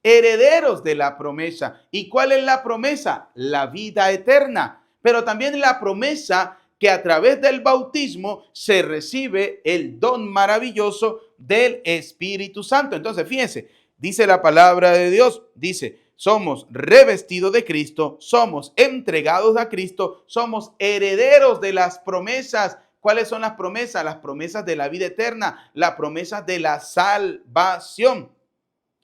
Herederos de la promesa. ¿Y cuál es la promesa? La vida eterna. Pero también la promesa que a través del bautismo se recibe el don maravilloso del Espíritu Santo. Entonces, fíjense, dice la palabra de Dios, dice, somos revestidos de Cristo, somos entregados a Cristo, somos herederos de las promesas. ¿Cuáles son las promesas? Las promesas de la vida eterna, las promesas de la salvación.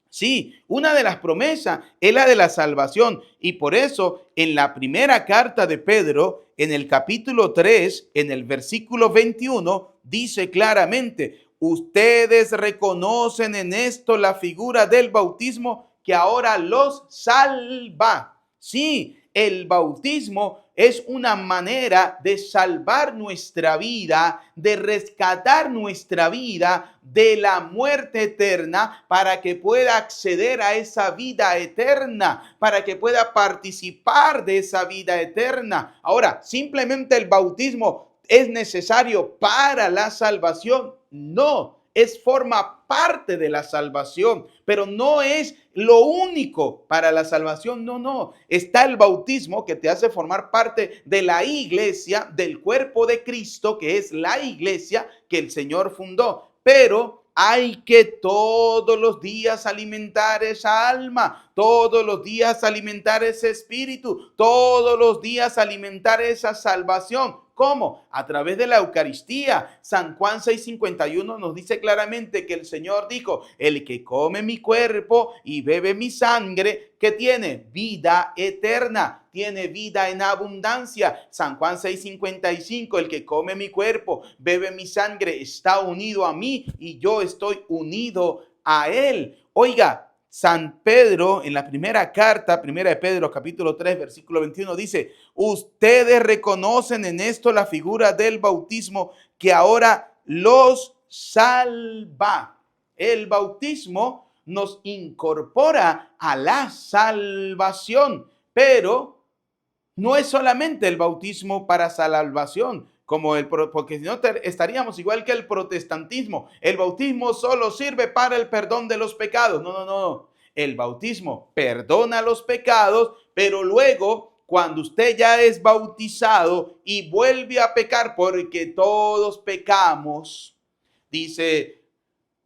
Sí, una de las promesas es la de la salvación y por eso en la primera carta de Pedro, en el capítulo 3, en el versículo 21, dice claramente, ustedes reconocen en esto la figura del bautismo que ahora los salva. Sí, el bautismo es una manera de salvar nuestra vida, de rescatar nuestra vida de la muerte eterna para que pueda acceder a esa vida eterna, para que pueda participar de esa vida eterna. Ahora, simplemente el bautismo es necesario para la salvación. No, forma parte de la salvación, pero no es lo único para la salvación. No. Está el bautismo que te hace formar parte de la iglesia, del cuerpo de Cristo, que es la iglesia que el Señor fundó. Pero hay que todos los días alimentar esa alma, todos los días alimentar ese espíritu, todos los días alimentar esa salvación. ¿Cómo? A través de la Eucaristía. San Juan 6:51 nos dice claramente que el Señor dijo, el que come mi cuerpo y bebe mi sangre, ¿qué tiene? Vida eterna, tiene vida en abundancia. San Juan 6:55, el que come mi cuerpo, bebe mi sangre, está unido a mí y yo estoy unido a él. Oiga, San Pedro, en la primera carta, primera de Pedro, capítulo 3, versículo 21, dice, ustedes reconocen en esto la figura del bautismo que ahora los salva. el bautismo nos incorpora a la salvación, pero no es solamente el bautismo para salvación, porque si no estaríamos igual que el protestantismo. El bautismo solo sirve para el perdón de los pecados. No, no, no. El bautismo perdona los pecados, pero luego, cuando usted ya es bautizado y vuelve a pecar, porque todos pecamos, dice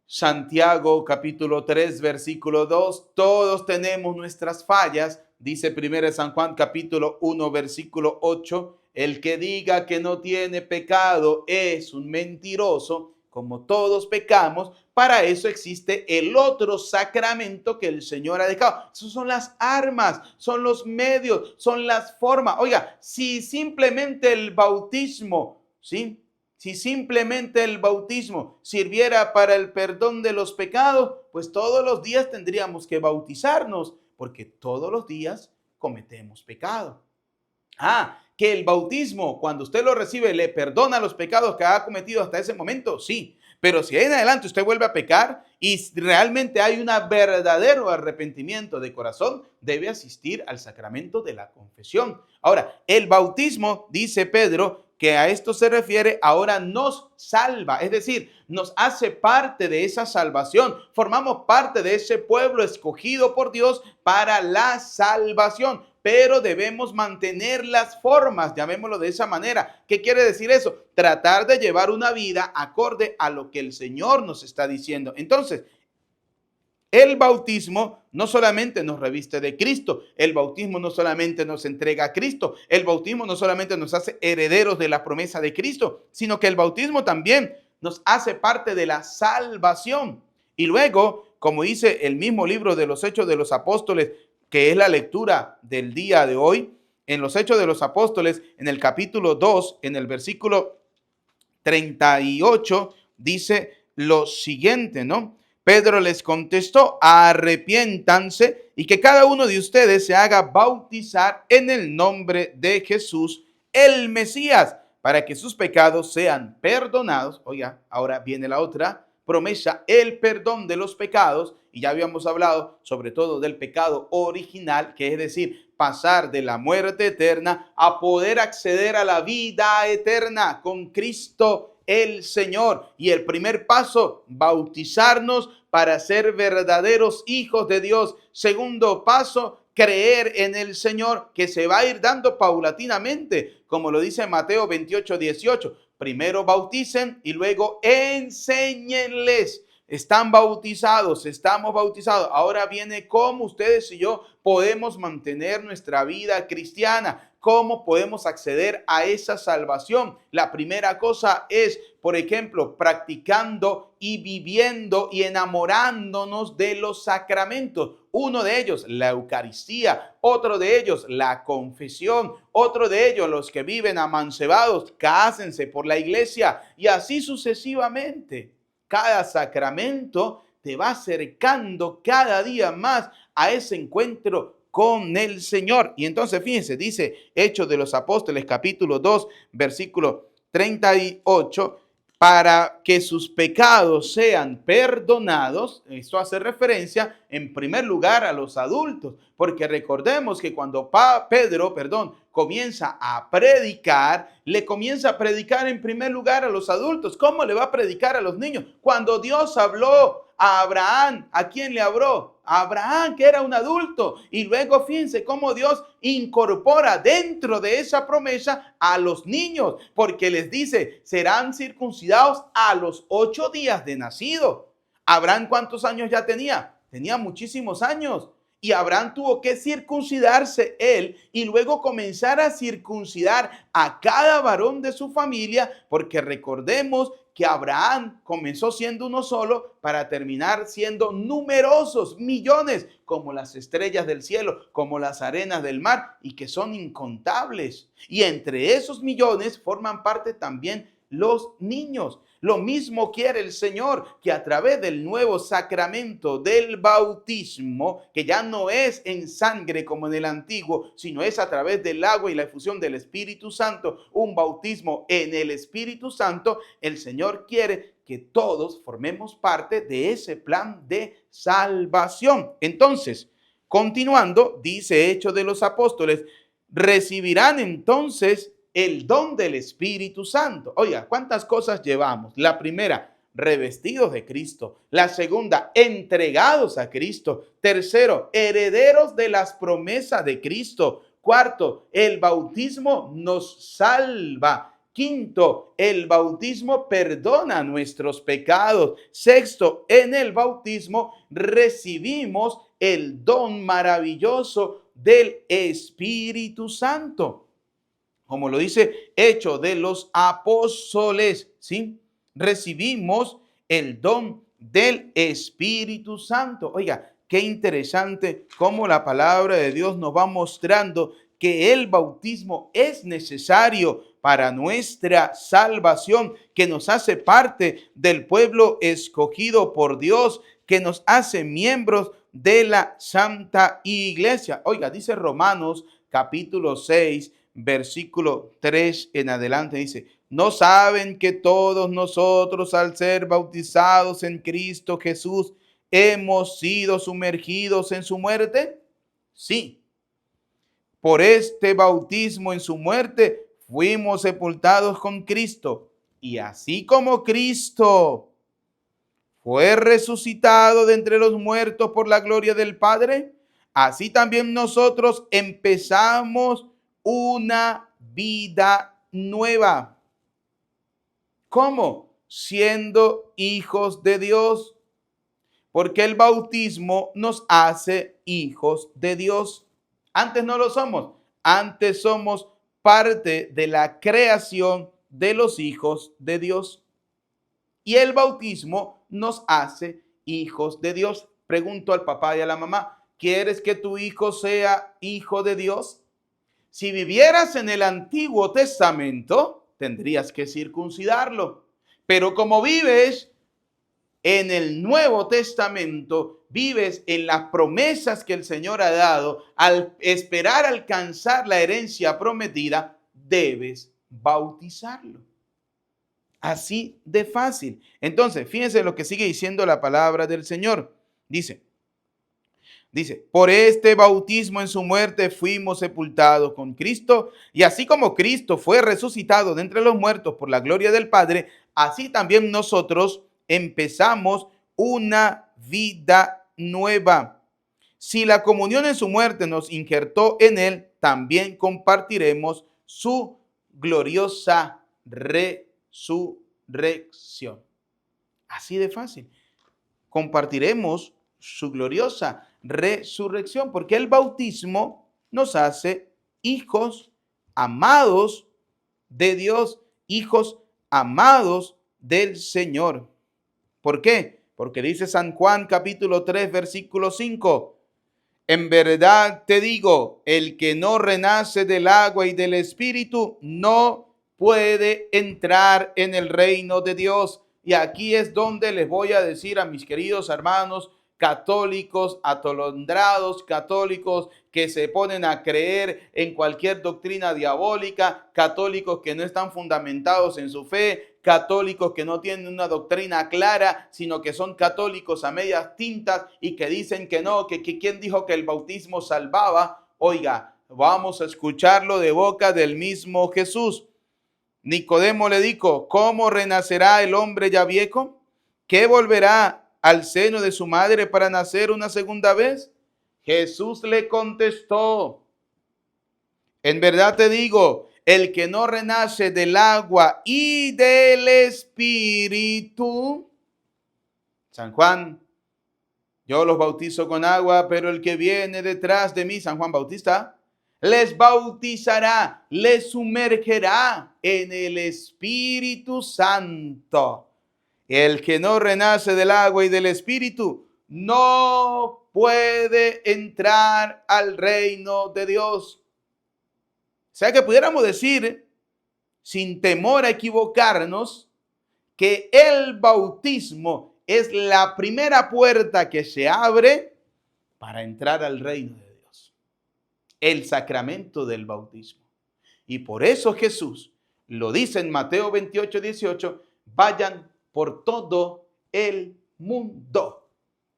Santiago capítulo 3 versículo 2, todos tenemos nuestras fallas. Dice 1 San Juan capítulo 1 versículo 8, el que diga que no tiene pecado es un mentiroso, como todos pecamos. Para eso existe el otro sacramento que el Señor ha dejado. Esas son las armas, son los medios, son las formas. Oiga, si simplemente el bautismo, ¿sí? Si simplemente el bautismo sirviera para el perdón de los pecados, pues todos los días tendríamos que bautizarnos, porque todos los días cometemos pecado. Que el bautismo, cuando usted lo recibe, le perdona los pecados que ha cometido hasta ese momento, sí. Pero si en adelante usted vuelve a pecar y realmente hay un verdadero arrepentimiento de corazón, debe asistir al sacramento de la confesión. Ahora, el bautismo, dice Pedro, que a esto se refiere, ahora nos salva, es decir, nos hace parte de esa salvación. Formamos parte de ese pueblo escogido por Dios para la salvación, pero debemos mantener las formas, llamémoslo de esa manera. ¿Qué quiere decir eso? Tratar de llevar una vida acorde a lo que el Señor nos está diciendo. Entonces, el bautismo no solamente nos reviste de Cristo, el bautismo no solamente nos entrega a Cristo, el bautismo no solamente nos hace herederos de la promesa de Cristo, sino que el bautismo también nos hace parte de la salvación. Y luego, como dice el mismo libro de los Hechos de los Apóstoles, que es la lectura del día de hoy, en los Hechos de los Apóstoles, en el capítulo 2, en el versículo 38, dice lo siguiente, ¿no? Pedro les contestó, arrepiéntanse y que cada uno de ustedes se haga bautizar en el nombre de Jesús, el Mesías, para que sus pecados sean perdonados. Oiga, ahora viene la otra promesa, el perdón de los pecados. Y ya habíamos hablado sobre todo del pecado original, que es decir, pasar de la muerte eterna a poder acceder a la vida eterna con Cristo el Señor. Y el primer paso, bautizarnos para ser verdaderos hijos de Dios. Segundo paso, creer en el Señor, que se va a ir dando paulatinamente, como lo dice Mateo 28:18. Primero bauticen y luego enséñenles. Están bautizados, estamos bautizados. Ahora viene cómo ustedes y yo podemos mantener nuestra vida cristiana, cómo podemos acceder a esa salvación. La primera cosa es, por ejemplo, practicando y viviendo y enamorándonos de los sacramentos. Uno de ellos, la Eucaristía. Otro de ellos, la confesión. Otro de ellos, los que viven amancebados, cásense por la iglesia. Y así sucesivamente. Cada sacramento te va acercando cada día más a ese encuentro con el Señor. Y entonces fíjense, dice Hechos de los Apóstoles capítulo 2 versículo 38, para que sus pecados sean perdonados. Esto hace referencia en primer lugar a los adultos, porque recordemos que cuando Pedro comienza a predicar, le comienza a predicar en primer lugar a los adultos. ¿Cómo le va a predicar a los niños? Cuando Dios habló a Abraham, ¿a quién le habló? A Abraham, que era un adulto. Y luego fíjense cómo Dios incorpora dentro de esa promesa a los niños, porque les dice, serán circuncidados a los 8 días de nacido. Abraham, ¿cuántos años ya tenía? Tenía muchísimos años. Y Abraham tuvo que circuncidarse él y luego comenzar a circuncidar a cada varón de su familia, porque recordemos que Abraham comenzó siendo uno solo para terminar siendo numerosos, millones, como las estrellas del cielo, como las arenas del mar, y que son incontables. Y entre esos millones forman parte también los niños. Lo mismo quiere el Señor, que a través del nuevo sacramento del bautismo, que ya no es en sangre como en el antiguo, sino es a través del agua y la efusión del Espíritu Santo, un bautismo en el Espíritu Santo, el Señor quiere que todos formemos parte de ese plan de salvación. Entonces, continuando, dice Hechos de los Apóstoles, recibirán entonces el don del Espíritu Santo. Oiga, ¿cuántas cosas llevamos? La primera, revestidos de Cristo. La segunda, entregados a Cristo. Tercero, herederos de las promesas de Cristo. Cuarto, el bautismo nos salva. Quinto, el bautismo perdona nuestros pecados. Sexto, en el bautismo recibimos el don maravilloso del Espíritu Santo. Como lo dice Hechos de los Apóstoles, ¿sí? Recibimos el don del Espíritu Santo. Oiga, qué interesante cómo la palabra de Dios nos va mostrando que el bautismo es necesario para nuestra salvación, que nos hace parte del pueblo escogido por Dios, que nos hace miembros de la Santa Iglesia. Oiga, dice Romanos capítulo 6, versículo 3 en adelante, dice, ¿no saben que todos nosotros al ser bautizados en Cristo Jesús hemos sido sumergidos en su muerte? Sí. Por este bautismo en su muerte fuimos sepultados con Cristo. Y así como Cristo fue resucitado de entre los muertos por la gloria del Padre, así también nosotros empezamos una vida nueva. ¿Cómo? Siendo hijos de Dios. Porque el bautismo nos hace hijos de Dios. Antes no lo somos. Antes somos parte de la creación de los hijos de Dios. Y el bautismo nos hace hijos de Dios. Pregunto al papá y a la mamá, ¿quieres que tu hijo sea hijo de Dios? Si vivieras en el Antiguo Testamento, tendrías que circuncidarlo. Pero como vives en el Nuevo Testamento, vives en las promesas que el Señor ha dado, al esperar alcanzar la herencia prometida, debes bautizarlo. Así de fácil. Entonces, fíjense lo que sigue diciendo la palabra del Señor. Dice, por este bautismo en su muerte fuimos sepultados con Cristo, y así como Cristo fue resucitado de entre los muertos por la gloria del Padre, así también nosotros empezamos una vida nueva. Si la comunión en su muerte nos injertó en él, también compartiremos su gloriosa resurrección. Así de fácil. Compartiremos su gloriosa resurrección, porque el bautismo nos hace hijos amados de Dios, hijos amados del Señor. ¿Por qué? Porque dice San Juan capítulo 3, versículo 5. En verdad te digo, el que no renace del agua y del Espíritu no puede entrar en el reino de Dios. Y aquí es donde les voy a decir a mis queridos hermanos católicos, atolondrados católicos que se ponen a creer en cualquier doctrina diabólica, católicos que no están fundamentados en su fe, católicos que no tienen una doctrina clara, sino que son católicos a medias tintas y que dicen que no, que quién dijo que el bautismo salvaba. Oiga, vamos a escucharlo de boca del mismo Jesús. Nicodemo le dijo, ¿cómo renacerá el hombre ya viejo? ¿Qué volverá al seno de su madre para nacer una segunda vez? Jesús le contestó, en verdad te digo, el que no renace del agua y del Espíritu, San Juan, yo los bautizo con agua, pero el que viene detrás de mí, San Juan Bautista, les bautizará, les sumergerá en el Espíritu Santo. El que no renace del agua y del Espíritu no puede entrar al reino de Dios. O sea que pudiéramos decir sin temor a equivocarnos, que el bautismo es la primera puerta que se abre para entrar al reino de Dios. El sacramento del bautismo. Y por eso Jesús lo dice en Mateo 28:18, vayan por todo el mundo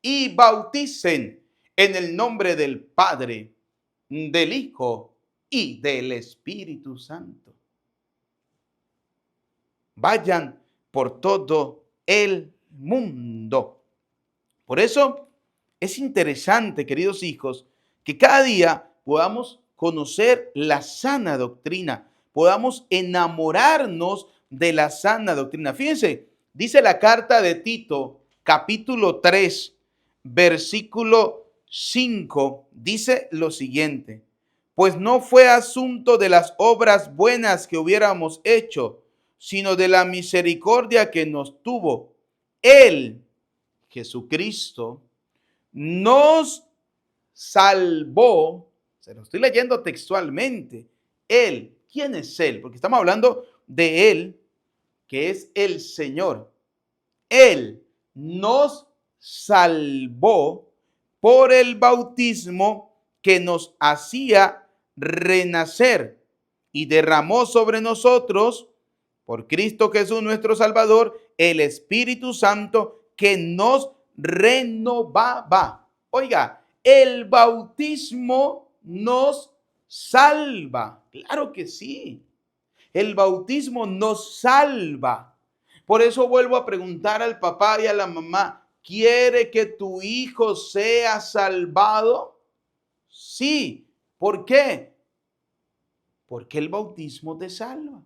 y bauticen en el nombre del Padre, del Hijo y del Espíritu Santo. Vayan por todo el mundo. Por eso es interesante, queridos hijos, que cada día podamos conocer la sana doctrina, podamos enamorarnos de la sana doctrina. Fíjense, dice la carta de Tito, capítulo 3, versículo 5, dice lo siguiente: pues no fue asunto de las obras buenas que hubiéramos hecho, sino de la misericordia que nos tuvo Él, Jesucristo, nos salvó. Se lo estoy leyendo textualmente. Él, ¿quién es Él? Porque estamos hablando de Él, que es el Señor. Él nos salvó por el bautismo que nos hacía renacer y derramó sobre nosotros, por Cristo Jesús nuestro Salvador, el Espíritu Santo que nos renovaba. Oiga, el bautismo nos salva. Claro que sí. El bautismo nos salva. Por eso vuelvo a preguntar al papá y a la mamá, ¿quiere que tu hijo sea salvado? Sí. ¿Por qué? Porque el bautismo te salva.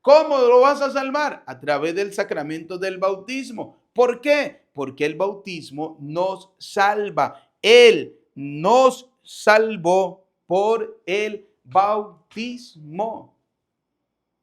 ¿Cómo lo vas a salvar? A través del sacramento del bautismo. ¿Por qué? Porque el bautismo nos salva. Él nos salvó por el bautismo.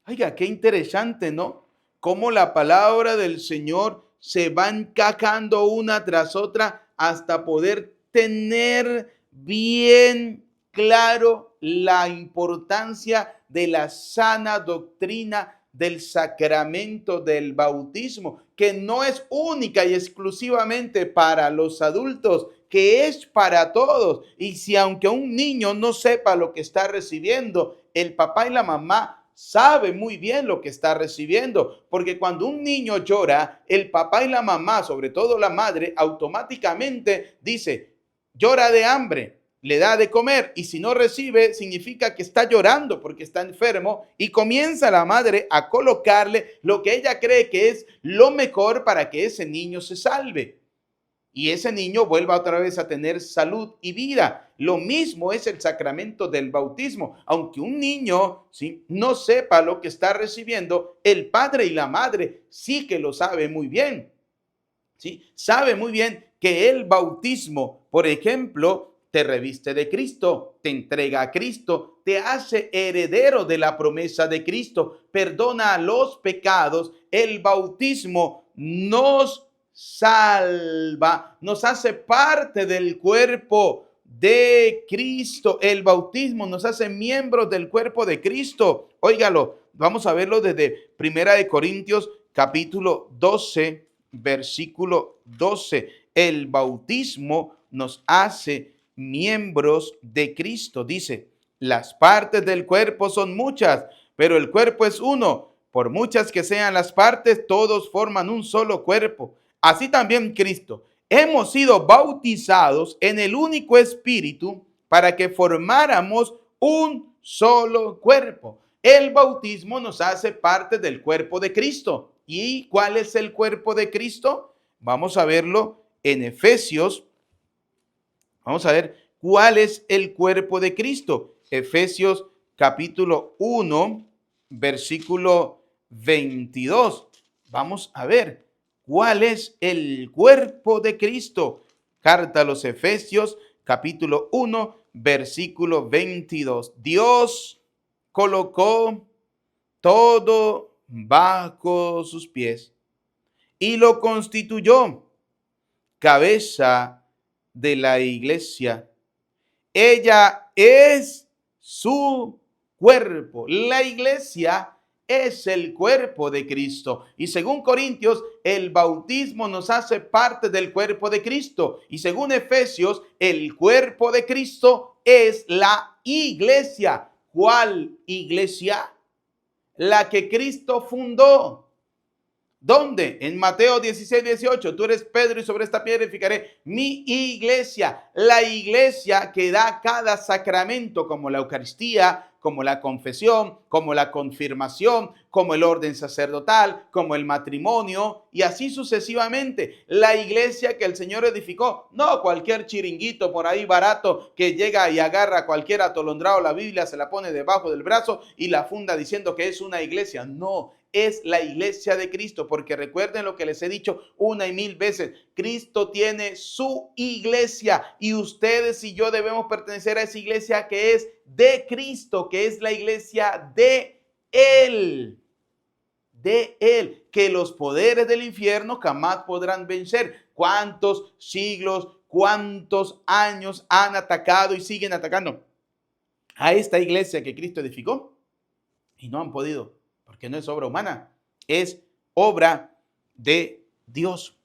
Oiga, qué interesante, ¿no? Cómo la palabra del Señor se va encajando una tras otra hasta poder tener bien claro la importancia de la sana doctrina del sacramento del bautismo, que no es única y exclusivamente para los adultos, que es para todos. Y si aunque un niño no sepa lo que está recibiendo, el papá y la mamá sabe muy bien lo que está recibiendo, porque cuando un niño llora, el papá y la mamá, sobre todo la madre, automáticamente dice, llora de hambre, le da de comer, y si no recibe, significa que está llorando porque está enfermo, y comienza la madre a colocarle lo que ella cree que es lo mejor para que ese niño se salve y ese niño vuelva otra vez a tener salud y vida. Lo mismo es el sacramento del bautismo. Aunque un niño, ¿sí?, no sepa lo que está recibiendo, el padre y la madre sí que lo sabe muy bien. ¿Sí? Sabe muy bien que el bautismo, por ejemplo, te reviste de Cristo, te entrega a Cristo, te hace heredero de la promesa de Cristo, perdona los pecados. El bautismo nos salva, nos hace parte del cuerpo de Cristo. El bautismo nos hace miembros del cuerpo de Cristo. Óigalo, vamos a verlo desde Primera de Corintios capítulo 12, versículo 12. El bautismo nos hace miembros de Cristo. Dice, las partes del cuerpo son muchas, pero el cuerpo es uno. Por muchas que sean las partes, todos forman un solo cuerpo. Así también Cristo. Hemos sido bautizados en el único Espíritu para que formáramos un solo cuerpo. El bautismo nos hace parte del cuerpo de Cristo. ¿Y cuál es el cuerpo de Cristo? Vamos a verlo en Efesios. Vamos a ver cuál es el cuerpo de Cristo. Efesios capítulo 1, versículo 22. Vamos a ver cuál es el cuerpo de Cristo. Carta a los Efesios capítulo 1, versículo 22. Dios colocó todo bajo sus pies y lo constituyó cabeza de la iglesia. Ella es su cuerpo. La iglesia es el cuerpo de Cristo. Y según Corintios, el bautismo nos hace parte del cuerpo de Cristo. Y según Efesios, el cuerpo de Cristo es la iglesia. ¿Cuál iglesia? La que Cristo fundó. ¿Dónde? En Mateo 16:18. Tú eres Pedro y sobre esta piedra edificaré mi iglesia. La iglesia que da cada sacramento, como la Eucaristía, como la confesión, como la confirmación, como el orden sacerdotal, como el matrimonio y así sucesivamente. La iglesia que el Señor edificó, no cualquier chiringuito por ahí barato que llega y agarra a cualquier atolondrado la Biblia, se la pone debajo del brazo y la funda diciendo que es una iglesia. No, es la iglesia de Cristo, porque recuerden lo que les he dicho una y mil veces. Cristo tiene su iglesia y ustedes y yo debemos pertenecer a esa iglesia que es de Cristo, que es la iglesia de Él. De Él, que los poderes del infierno jamás podrán vencer. ¿Cuántos siglos, cuántos años han atacado y siguen atacando a esta iglesia que Cristo edificó? Y no han podido, porque no es obra humana, es obra de Dios.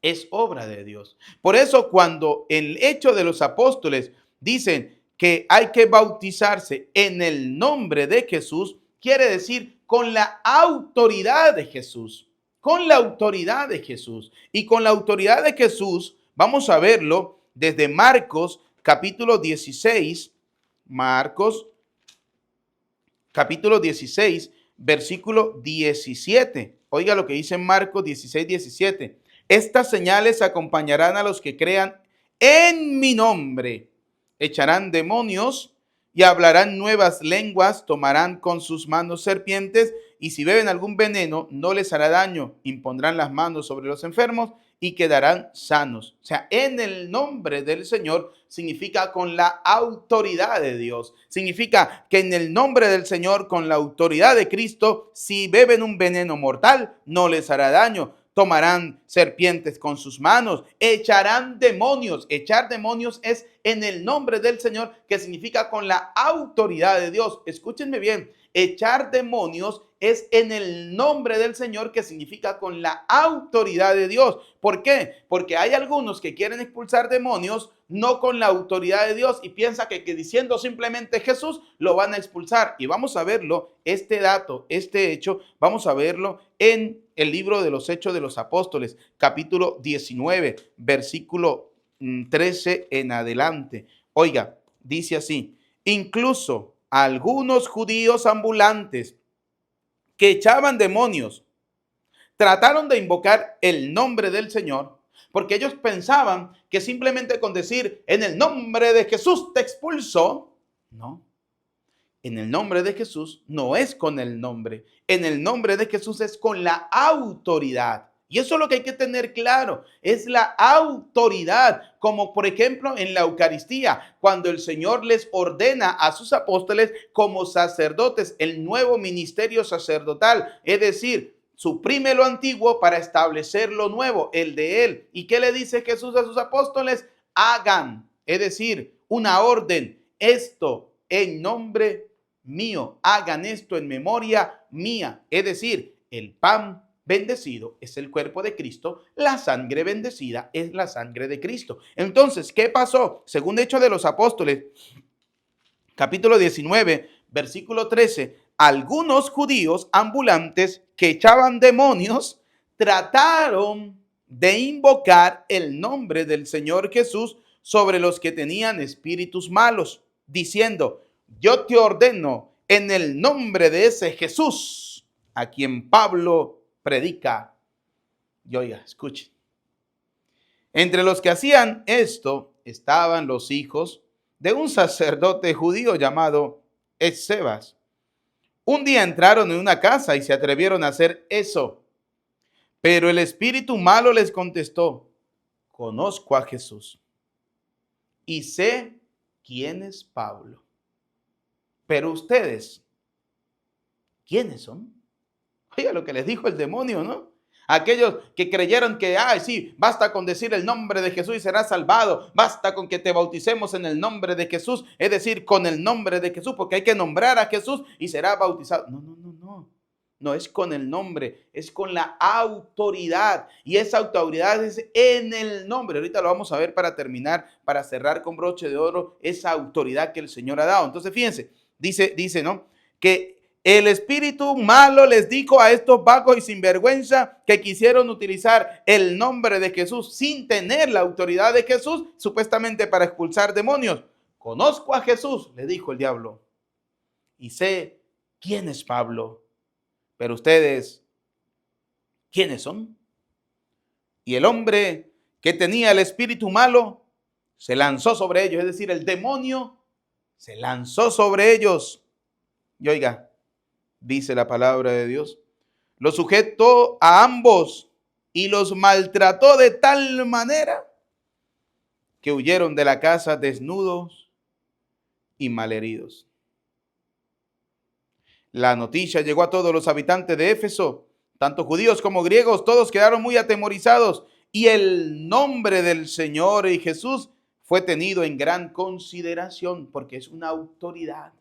Es obra de Dios. Por eso cuando el Hecho de los Apóstoles dicen que hay que bautizarse en el nombre de Jesús, quiere decir con la autoridad de Jesús. Con la autoridad de Jesús. Y con la autoridad de Jesús vamos a verlo desde Marcos capítulo 16. Marcos capítulo 16, versículo 17. Oiga lo que dice en Marcos 16, 17. Estas señales acompañarán a los que crean en mi nombre. Echarán demonios y hablarán nuevas lenguas, tomarán con sus manos serpientes y si beben algún veneno no les hará daño. Impondrán las manos sobre los enfermos y quedarán sanos. O sea, en el nombre del Señor significa con la autoridad de Dios. Significa que en el nombre del Señor, con la autoridad de Cristo, si beben un veneno mortal, no les hará daño. Tomarán serpientes con sus manos, echarán demonios. Echar demonios es en el nombre del Señor, que significa con la autoridad de Dios. Escúchenme bien, echar demonios es en el nombre del Señor, que significa con la autoridad de Dios. ¿Por qué? Porque hay algunos que quieren expulsar demonios no con la autoridad de Dios y piensa que diciendo simplemente Jesús lo van a expulsar. Y vamos a verlo, este dato, este hecho, vamos a verlo en el libro de los Hechos de los Apóstoles, capítulo 19, versículo 13 en adelante. Oiga, dice así: incluso algunos judíos ambulantes que echaban demonios trataron de invocar el nombre del Señor, porque ellos pensaban que simplemente con decir en el nombre de Jesús te expulso. No, en el nombre de Jesús no es con el nombre. En el nombre de Jesús es con la autoridad. Y eso es lo que hay que tener claro, es la autoridad, como por ejemplo en la Eucaristía, cuando el Señor les ordena a sus apóstoles como sacerdotes el nuevo ministerio sacerdotal, es decir, suprime lo antiguo para establecer lo nuevo, el de Él. ¿Y qué le dice Jesús a sus apóstoles? Hagan, es decir, una orden, esto en nombre mío, hagan esto en memoria mía, es decir, el pan bendecido es el cuerpo de Cristo, la sangre bendecida es la sangre de Cristo. Entonces, ¿qué pasó? Según Hechos de los Apóstoles, capítulo 19, versículo 13, algunos judíos ambulantes que echaban demonios trataron de invocar el nombre del Señor Jesús sobre los que tenían espíritus malos, diciendo: yo te ordeno en el nombre de ese Jesús a quien Pablo predica. Y oiga, escuchen. Entre los que hacían esto estaban los hijos de un sacerdote judío llamado Escevas. Un día entraron en una casa y se atrevieron a hacer eso. Pero el espíritu malo les contestó: conozco a Jesús y sé quién es Pablo. Pero ustedes, ¿quiénes son? Oiga lo que les dijo el demonio, ¿no? Aquellos que creyeron que, sí, basta con decir el nombre de Jesús y serás salvado. Basta con que te bauticemos en el nombre de Jesús, es decir, con el nombre de Jesús, porque hay que nombrar a Jesús y será bautizado. No, no, no, no. No es con el nombre, es con la autoridad. Y esa autoridad es en el nombre. Ahorita lo vamos a ver para terminar, para cerrar con broche de oro, esa autoridad que el Señor ha dado. Entonces, fíjense, dice, ¿no? Que el espíritu malo les dijo a estos vagos y sinvergüenza que quisieron utilizar el nombre de Jesús sin tener la autoridad de Jesús, supuestamente para expulsar demonios. Conozco a Jesús, le dijo el diablo, y sé quién es Pablo. Pero ustedes, ¿quiénes son? Y el hombre que tenía el espíritu malo se lanzó sobre ellos, es decir, el demonio se lanzó sobre ellos. Y oiga, dice la palabra de Dios, los sujetó a ambos y los maltrató de tal manera que huyeron de la casa desnudos y malheridos. La noticia llegó a todos los habitantes de Éfeso, tanto judíos como griegos, todos quedaron muy atemorizados y el nombre del Señor y Jesús fue tenido en gran consideración porque es una autoridad.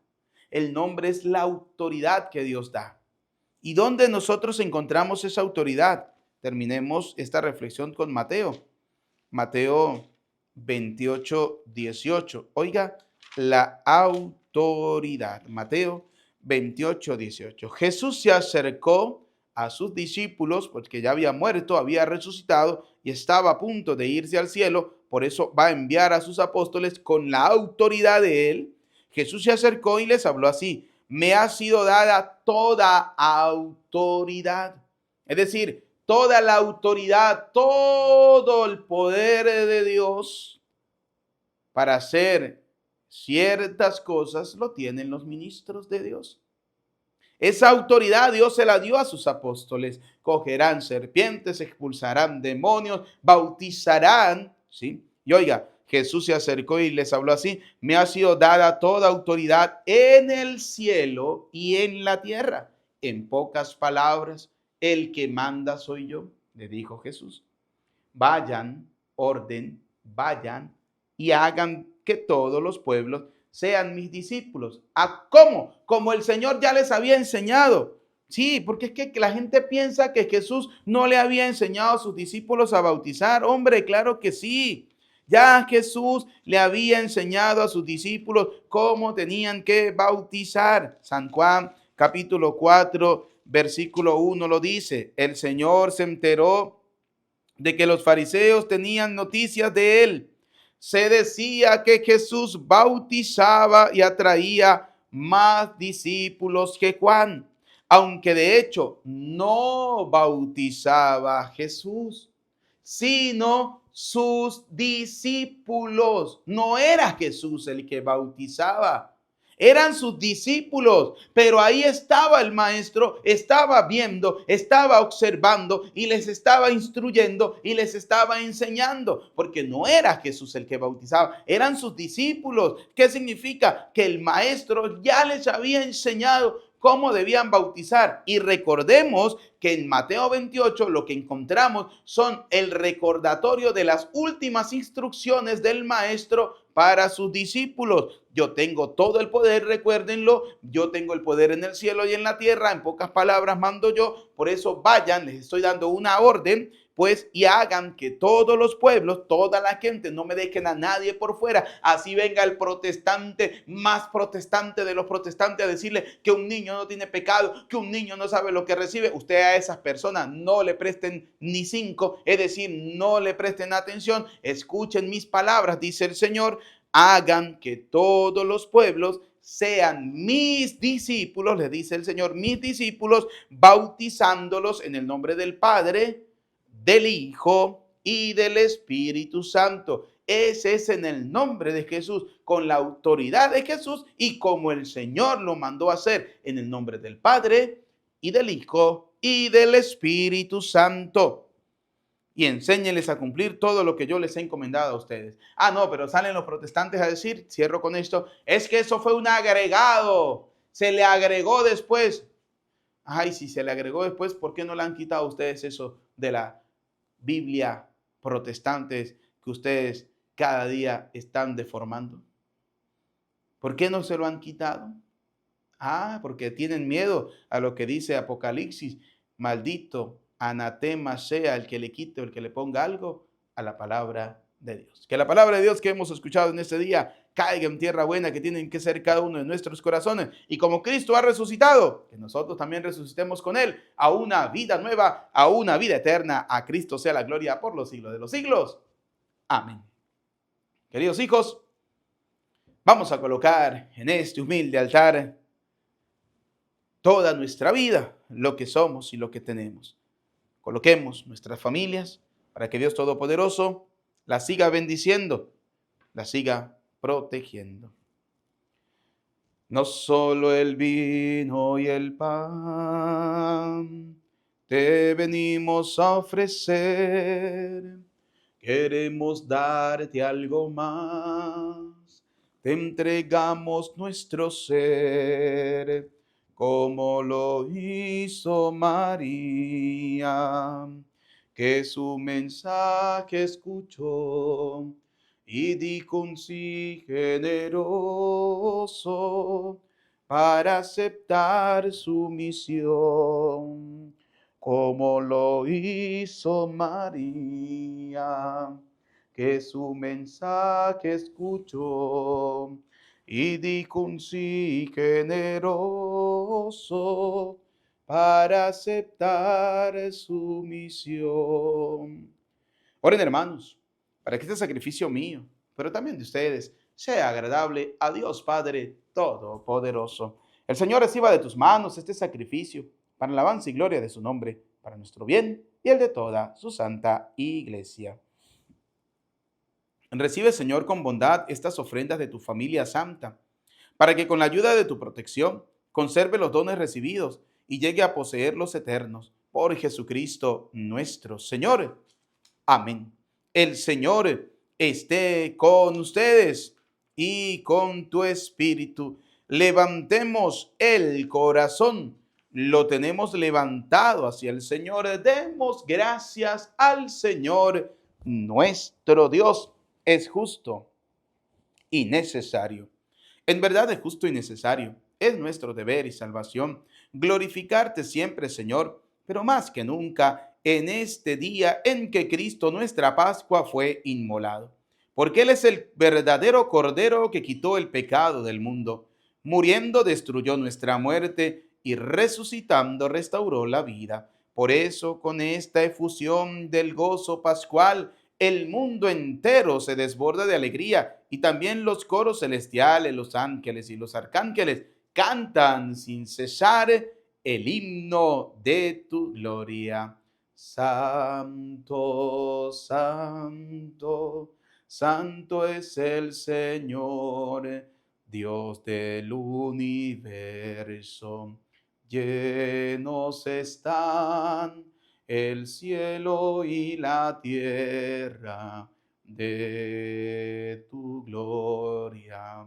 El nombre es la autoridad que Dios da. ¿Y dónde nosotros encontramos esa autoridad? Terminemos esta reflexión con Mateo. Mateo 28, 18. Oiga, la autoridad. Mateo 28, 18. Jesús se acercó a sus discípulos porque ya había muerto, había resucitado y estaba a punto de irse al cielo. Por eso va a enviar a sus apóstoles con la autoridad de él. Jesús se acercó y les habló así: me ha sido dada toda autoridad. Es decir, toda la autoridad, todo el poder de Dios para hacer ciertas cosas lo tienen los ministros de Dios. Esa autoridad Dios se la dio a sus apóstoles. Cogerán serpientes, expulsarán demonios, bautizarán, ¿sí? Y oiga, Jesús se acercó y les habló así: me ha sido dada toda autoridad en el cielo y en la tierra. En pocas palabras, el que manda soy yo, le dijo Jesús. Vayan, vayan y hagan que todos los pueblos sean mis discípulos. ¿A cómo? Como el Señor ya les había enseñado. Sí, porque es que la gente piensa que Jesús no le había enseñado a sus discípulos a bautizar. Hombre, claro que sí. Ya Jesús le había enseñado a sus discípulos cómo tenían que bautizar. San Juan capítulo 4, versículo 1 lo dice. El Señor se enteró de que los fariseos tenían noticias de él. Se decía que Jesús bautizaba y atraía más discípulos que Juan, aunque de hecho no bautizaba a Jesús, sino sus discípulos. No era Jesús el que bautizaba. Eran sus discípulos, pero ahí estaba el maestro, estaba viendo, estaba observando y les estaba instruyendo y les estaba enseñando, porque no era Jesús el que bautizaba, eran sus discípulos. ¿Qué significa? Que el maestro ya les había enseñado cómo debían bautizar. Y recordemos que en Mateo 28 lo que encontramos son el recordatorio de las últimas instrucciones del maestro para sus discípulos. Yo tengo todo el poder, recuérdenlo, yo tengo el poder en el cielo y en la tierra, en pocas palabras mando yo, por eso vayan, les estoy dando una orden, pues, y hagan que todos los pueblos, toda la gente, no me dejen a nadie por fuera. Así venga el protestante, más protestante de los protestantes, a decirle que un niño no tiene pecado, que un niño no sabe lo que recibe. Usted a esas personas no le presten ni 5, es decir, no le presten atención. Escuchen mis palabras, dice el Señor: hagan que todos los pueblos sean mis discípulos, le dice el Señor, mis discípulos, bautizándolos en el nombre del Padre, del Hijo y del Espíritu Santo. Ese es en el nombre de Jesús, con la autoridad de Jesús y como el Señor lo mandó a hacer, en el nombre del Padre y del Hijo y del Espíritu Santo. Y enséñenles a cumplir todo lo que yo les he encomendado a ustedes. Ah, no, pero salen los protestantes a decir, cierro con esto, es que eso fue un agregado, se le agregó después. Ay, si se le agregó después, ¿por qué no le han quitado a ustedes eso de la Biblia protestantes que ustedes cada día están deformando? ¿Por qué no se lo han quitado? Porque tienen miedo a lo que dice Apocalipsis. Maldito, anatema sea el que le quite o el que le ponga algo a la palabra de Dios. Que la palabra de Dios que hemos escuchado en este día caiga en tierra buena, que tienen que ser cada uno de nuestros corazones. Y como Cristo ha resucitado, que nosotros también resucitemos con Él a una vida nueva, a una vida eterna. A Cristo sea la gloria por los siglos de los siglos. Amén. Queridos hijos, vamos a colocar en este humilde altar toda nuestra vida, lo que somos y lo que tenemos. Coloquemos nuestras familias para que Dios Todopoderoso las siga bendiciendo, las siga protegiendo. No solo el vino y el pan te venimos a ofrecer, queremos darte algo más, te entregamos nuestro ser, como lo hizo María, que su mensaje escuchó y dijo un sí generoso para aceptar su misión, como lo hizo María, que su mensaje escuchó y dijo un sí generoso para aceptar su misión. Oren, hermanos, para que este sacrificio mío, pero también de ustedes, sea agradable a Dios Padre Todopoderoso. El Señor reciba de tus manos este sacrificio para la alabanza y gloria de su nombre, para nuestro bien y el de toda su santa iglesia. Recibe, Señor, con bondad estas ofrendas de tu familia santa, para que con la ayuda de tu protección conserve los dones recibidos y llegue a poseer los eternos. Por Jesucristo nuestro Señor. Amén. El Señor esté con ustedes y con tu espíritu. Levantemos el corazón. Lo tenemos levantado hacia el Señor. Demos gracias al Señor. Nuestro Dios es justo y necesario. En verdad es justo y necesario. Es nuestro deber y salvación glorificarte siempre, Señor, pero más que nunca en este día en que Cristo, nuestra Pascua, fue inmolado. Porque Él es el verdadero Cordero que quitó el pecado del mundo. Muriendo destruyó nuestra muerte y resucitando restauró la vida. Por eso, con esta efusión del gozo pascual, el mundo entero se desborda de alegría y también los coros celestiales, los ángeles y los arcángeles cantan sin cesar el himno de tu gloria. Santo, santo, santo es el Señor, Dios del universo. Llenos están el cielo y la tierra de tu gloria.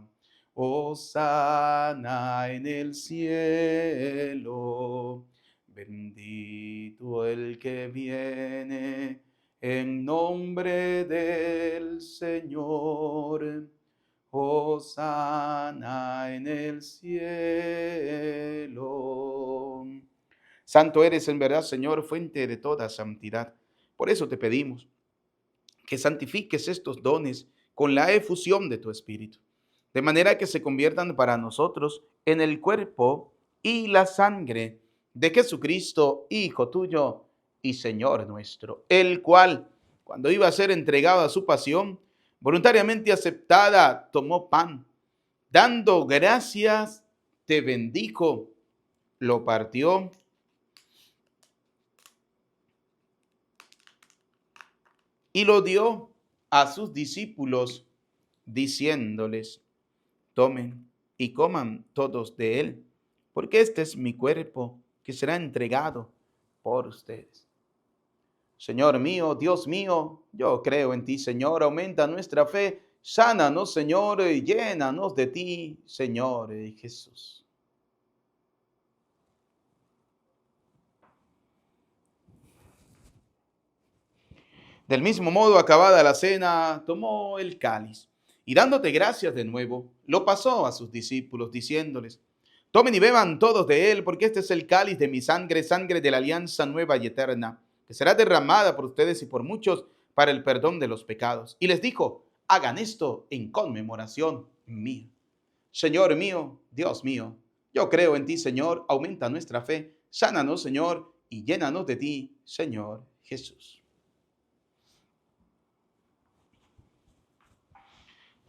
Hosana en el cielo, bendito el que viene en nombre del Señor. Hosana en el cielo. Santo eres en verdad, Señor, fuente de toda santidad. Por eso te pedimos que santifiques estos dones con la efusión de tu Espíritu, de manera que se conviertan para nosotros en el cuerpo y la sangre de Jesucristo, Hijo tuyo y Señor nuestro, el cual, cuando iba a ser entregado a su pasión, voluntariamente aceptada, tomó pan, dando gracias, te bendijo, lo partió y lo dio a sus discípulos, diciéndoles: tomen y coman todos de él, porque este es mi cuerpo que será entregado por ustedes. Señor mío, Dios mío, yo creo en ti, Señor, aumenta nuestra fe, sánanos, Señor, y llénanos de ti, Señor Jesús. Del mismo modo, acabada la cena, tomó el cáliz y dándote gracias de nuevo, lo pasó a sus discípulos, diciéndoles: Tomen y beban todos de él, porque este es el cáliz de mi sangre, sangre de la alianza nueva y eterna, que será derramada por ustedes y por muchos para el perdón de los pecados. Y les dijo, hagan esto en conmemoración mía. Señor mío, Dios mío, yo creo en ti, Señor, aumenta nuestra fe, sánanos, Señor, y llénanos de ti, Señor Jesús.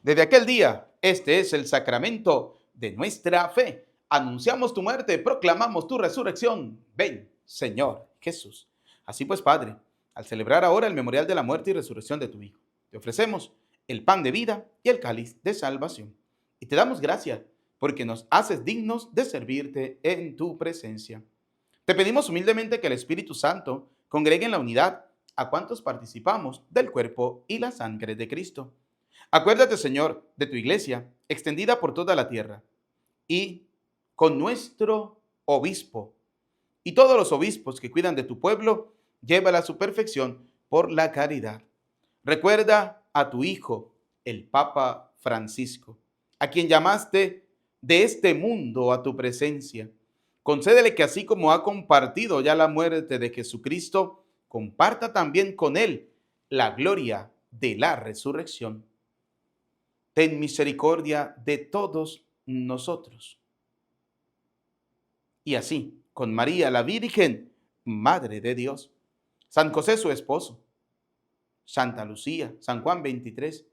Desde aquel día, este es el sacramento de nuestra fe. Anunciamos tu muerte, proclamamos tu resurrección. Ven, Señor Jesús. Así pues, Padre, al celebrar ahora el memorial de la muerte y resurrección de tu Hijo, te ofrecemos el pan de vida y el cáliz de salvación. Y te damos gracias porque nos haces dignos de servirte en tu presencia. Te pedimos humildemente que el Espíritu Santo congregue en la unidad a cuantos participamos del cuerpo y la sangre de Cristo. Acuérdate, Señor, de tu iglesia, extendida por toda la tierra, y con nuestro obispo y todos los obispos que cuidan de tu pueblo, llévala a su perfección por la caridad. Recuerda a tu Hijo, el Papa Francisco, a quien llamaste de este mundo a tu presencia. Concédele que así como ha compartido ya la muerte de Jesucristo, comparta también con él la gloria de la resurrección. Ten misericordia de todos nosotros. Y así, con María la Virgen, Madre de Dios, San José su esposo, Santa Lucía, San Juan 23,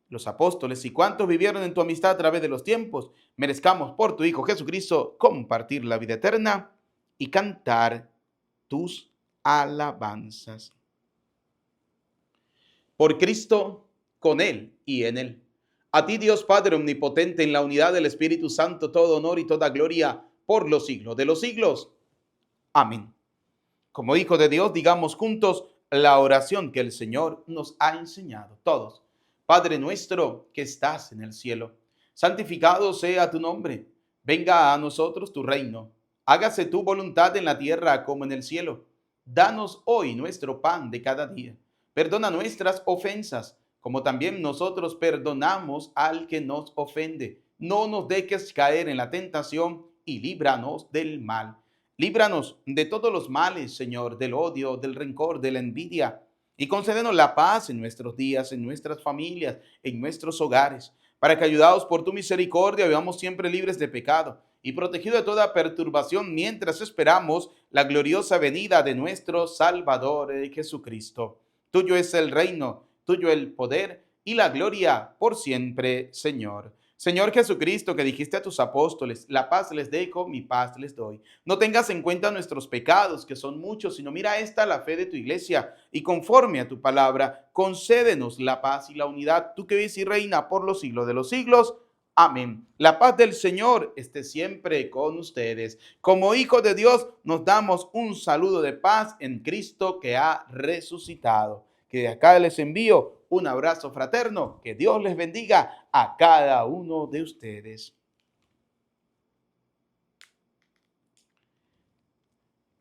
los apóstoles y cuantos vivieron en tu amistad a través de los tiempos, merezcamos por tu Hijo Jesucristo compartir la vida eterna y cantar tus alabanzas. Por Cristo, con Él y en Él. A ti, Dios Padre omnipotente, en la unidad del Espíritu Santo, todo honor y toda gloria por los siglos de los siglos. Amén. Como hijos de Dios, digamos juntos la oración que el Señor nos ha enseñado. Todos. Padre nuestro que estás en el cielo, santificado sea tu nombre. Venga a nosotros tu reino. Hágase tu voluntad en la tierra como en el cielo. Danos hoy nuestro pan de cada día. Perdona nuestras ofensas, como también nosotros perdonamos al que nos ofende. No nos dejes caer en la tentación y líbranos del mal. Líbranos de todos los males, Señor, del odio, del rencor, de la envidia, y concédenos la paz en nuestros días, en nuestras familias, en nuestros hogares, para que, ayudados por tu misericordia, vivamos siempre libres de pecado y protegidos de toda perturbación mientras esperamos la gloriosa venida de nuestro Salvador Jesucristo. Tuyo es el reino, tuyo el poder y la gloria por siempre, Señor. Señor Jesucristo, que dijiste a tus apóstoles, la paz les dejo, mi paz les doy. No tengas en cuenta nuestros pecados, que son muchos, sino mira esta la fe de tu iglesia, y conforme a tu palabra, concédenos la paz y la unidad, tú que vives y reina por los siglos de los siglos. Amén. La paz del Señor esté siempre con ustedes. Como hijos de Dios, nos damos un saludo de paz en Cristo que ha resucitado. Que de acá les envío un abrazo fraterno. Que Dios les bendiga a cada uno de ustedes.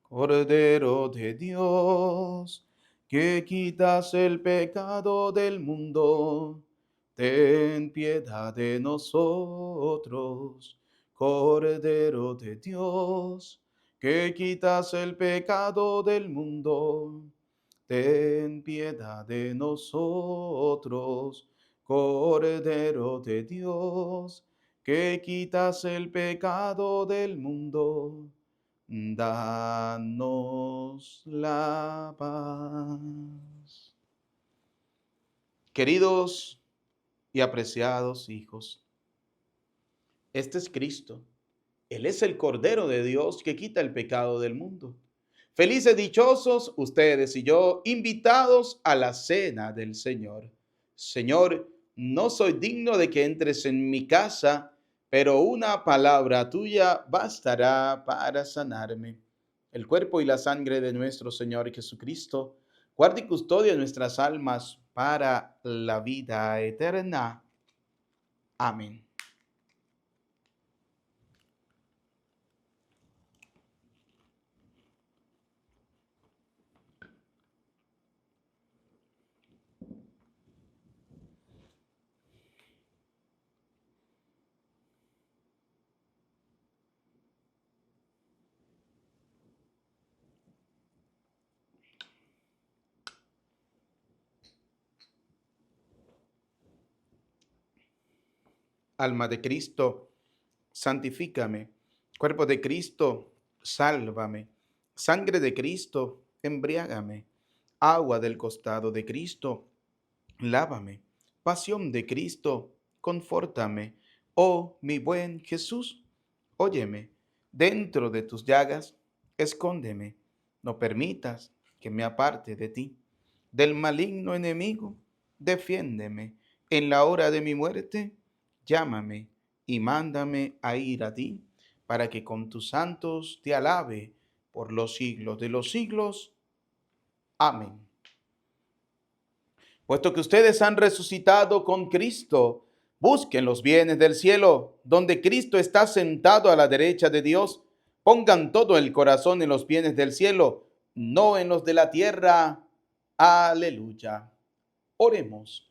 Cordero de Dios, que quitas el pecado del mundo, ten piedad de nosotros. Cordero de Dios, que quitas el pecado del mundo, ten piedad de nosotros. Cordero de Dios, que quitas el pecado del mundo, danos la paz. Queridos y apreciados hijos, este es Cristo. Él es el Cordero de Dios que quita el pecado del mundo. Felices, dichosos ustedes y yo, invitados a la cena del Señor. Señor, no soy digno de que entres en mi casa, pero una palabra tuya bastará para sanarme. El cuerpo y la sangre de nuestro Señor Jesucristo, guarda y custodia nuestras almas para la vida eterna. Amén. Alma de Cristo, santifícame. Cuerpo de Cristo, sálvame. Sangre de Cristo, embriágame. Agua del costado de Cristo, lávame. Pasión de Cristo, confórtame. Oh, mi buen Jesús, óyeme. Dentro de tus llagas, escóndeme. No permitas que me aparte de ti. Del maligno enemigo, defiéndeme. En la hora de mi muerte, llámame y mándame a ir a ti, para que con tus santos te alabe por los siglos de los siglos. Amén. Puesto que ustedes han resucitado con Cristo, busquen los bienes del cielo, donde Cristo está sentado a la derecha de Dios. Pongan todo el corazón en los bienes del cielo, no en los de la tierra. Aleluya. Oremos.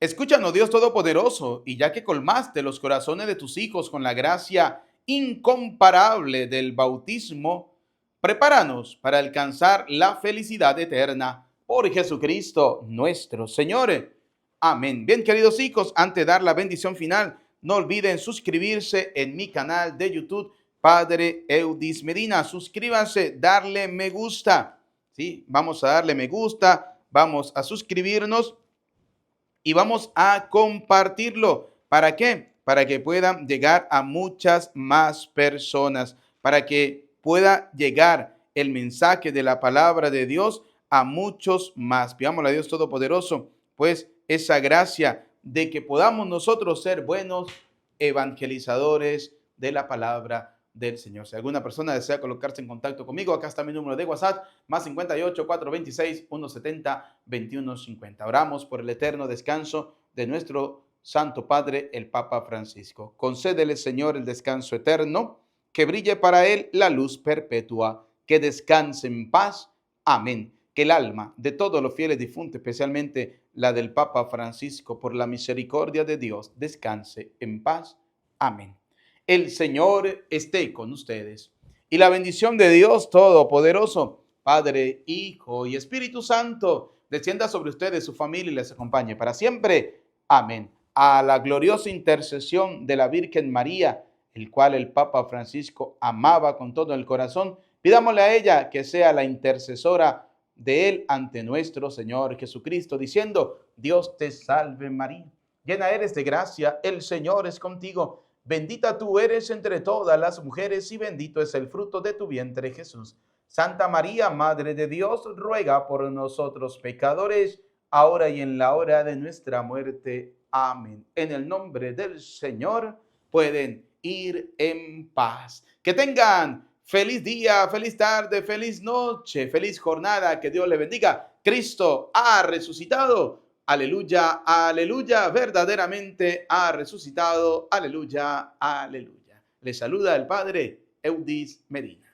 Escúchanos, Dios Todopoderoso, y ya que colmaste los corazones de tus hijos con la gracia incomparable del bautismo, prepáranos para alcanzar la felicidad eterna por Jesucristo nuestro Señor. Amén. Bien, queridos hijos, antes de dar la bendición final, no olviden suscribirse en mi canal de YouTube, Padre Eudis Medina. Suscríbanse, darle me gusta. ¿Sí? Vamos a darle me gusta, vamos a suscribirnos y vamos a compartirlo. ¿Para qué? Para que puedan llegar a muchas más personas, para que pueda llegar el mensaje de la palabra de Dios a muchos más. Pidámosle a Dios Todopoderoso, pues esa gracia de que podamos nosotros ser buenos evangelizadores de la palabra del Señor. Si alguna persona desea colocarse en contacto conmigo, acá está mi número de WhatsApp, más 58 426 170 2150. Oramos por el eterno descanso de nuestro Santo Padre, el Papa Francisco. Concédele, Señor, el descanso eterno, que brille para él la luz perpetua, que descanse en paz. Amén. Que el alma de todos los fieles difuntos, especialmente la del Papa Francisco, por la misericordia de Dios, descanse en paz. Amén. El Señor esté con ustedes. Y la bendición de Dios Todopoderoso, Padre, Hijo y Espíritu Santo, descienda sobre ustedes, su familia y les acompañe para siempre. Amén. A la gloriosa intercesión de la Virgen María, el cual el Papa Francisco amaba con todo el corazón, pidámosle a ella que sea la intercesora de él ante nuestro Señor Jesucristo, diciendo: Dios te salve María, llena eres de gracia, el Señor es contigo. Bendita tú eres entre todas las mujeres y bendito es el fruto de tu vientre, Jesús. Santa María, Madre de Dios, ruega por nosotros pecadores, ahora y en la hora de nuestra muerte. Amén. En el nombre del Señor pueden ir en paz. Que tengan feliz día, feliz tarde, feliz noche, feliz jornada. Que Dios le bendiga. Cristo ha resucitado. Aleluya, aleluya, verdaderamente ha resucitado. Aleluya, aleluya. Le saluda el Padre Eudis Medina.